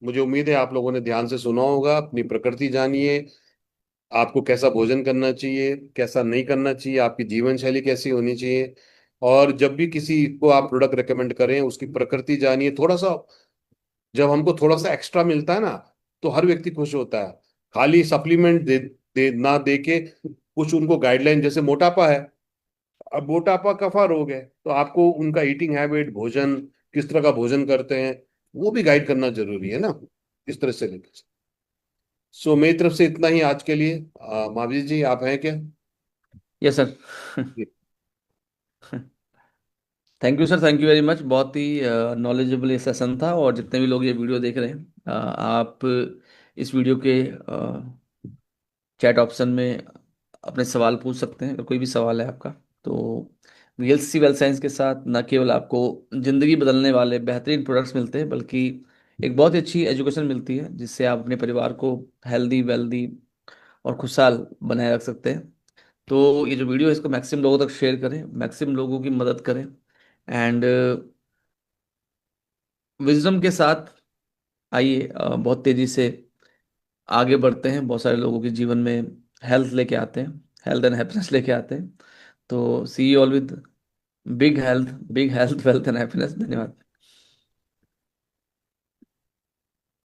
S2: मुझे उम्मीद है आप लोगों ने ध्यान से सुना होगा। अपनी प्रकृति जानिए, आपको कैसा भोजन करना चाहिए, कैसा नहीं करना चाहिए, आपकी जीवन शैली कैसी होनी चाहिए। और जब भी किसी को आप प्रोडक्ट रेकमेंड करें, उसकी प्रकृति जानिए थोड़ा सा। जब हमको थोड़ा सा एक्स्ट्रा मिलता है ना, तो हर व्यक्ति खुश होता है। खाली सप्लीमेंट दे ना दे के कुछ उनको गाइडलाइन, जैसे मोटापा है, अब मोटापा कफा रोग है, तो आपको उनका ईटिंग हैबिट, भोजन, किस तरह का भोजन करते हैं, वो भी गाइड करना जरूरी है ना, इस तरह से लेकर। सो मेरी तरफ से इतना ही आज के लिए। मावी जी, आप हैं क्या?
S1: Yes sir. Thank you sir, thank you very much. बहुत ही नॉलेजेबल ये सेशन था, और जितने भी लोग ये वीडियो देख रहे हैं, आप इस वीडियो के चैट ऑप्शन में अपने सवाल पूछ सकते हैं, अगर कोई भी सवाल है आपका। तो वीएलसी वेल साइंस के साथ न केवल आपको ज़िंदगी बदलने वाले बेहतरीन प्रोडक्ट्स मिलते हैं, बल्कि एक बहुत ही अच्छी एजुकेशन मिलती है, जिससे आप अपने परिवार को हेल्दी, वेल्दी और खुशहाल बनाए रख सकते हैं। तो ये जो वीडियो है, इसको मैक्सिमम लोगों तक शेयर करें, मैक्सिमम लोगों की मदद करें, एंड विजडम के साथ आइए, बहुत तेजी से आगे बढ़ते हैं, बहुत सारे लोगों के जीवन में हेल्थ लेके आते हैं, हेल्थ एंड हैप्पीनेस लेके आते हैं। तो see you all with big health, wealth and happiness. धन्यवाद।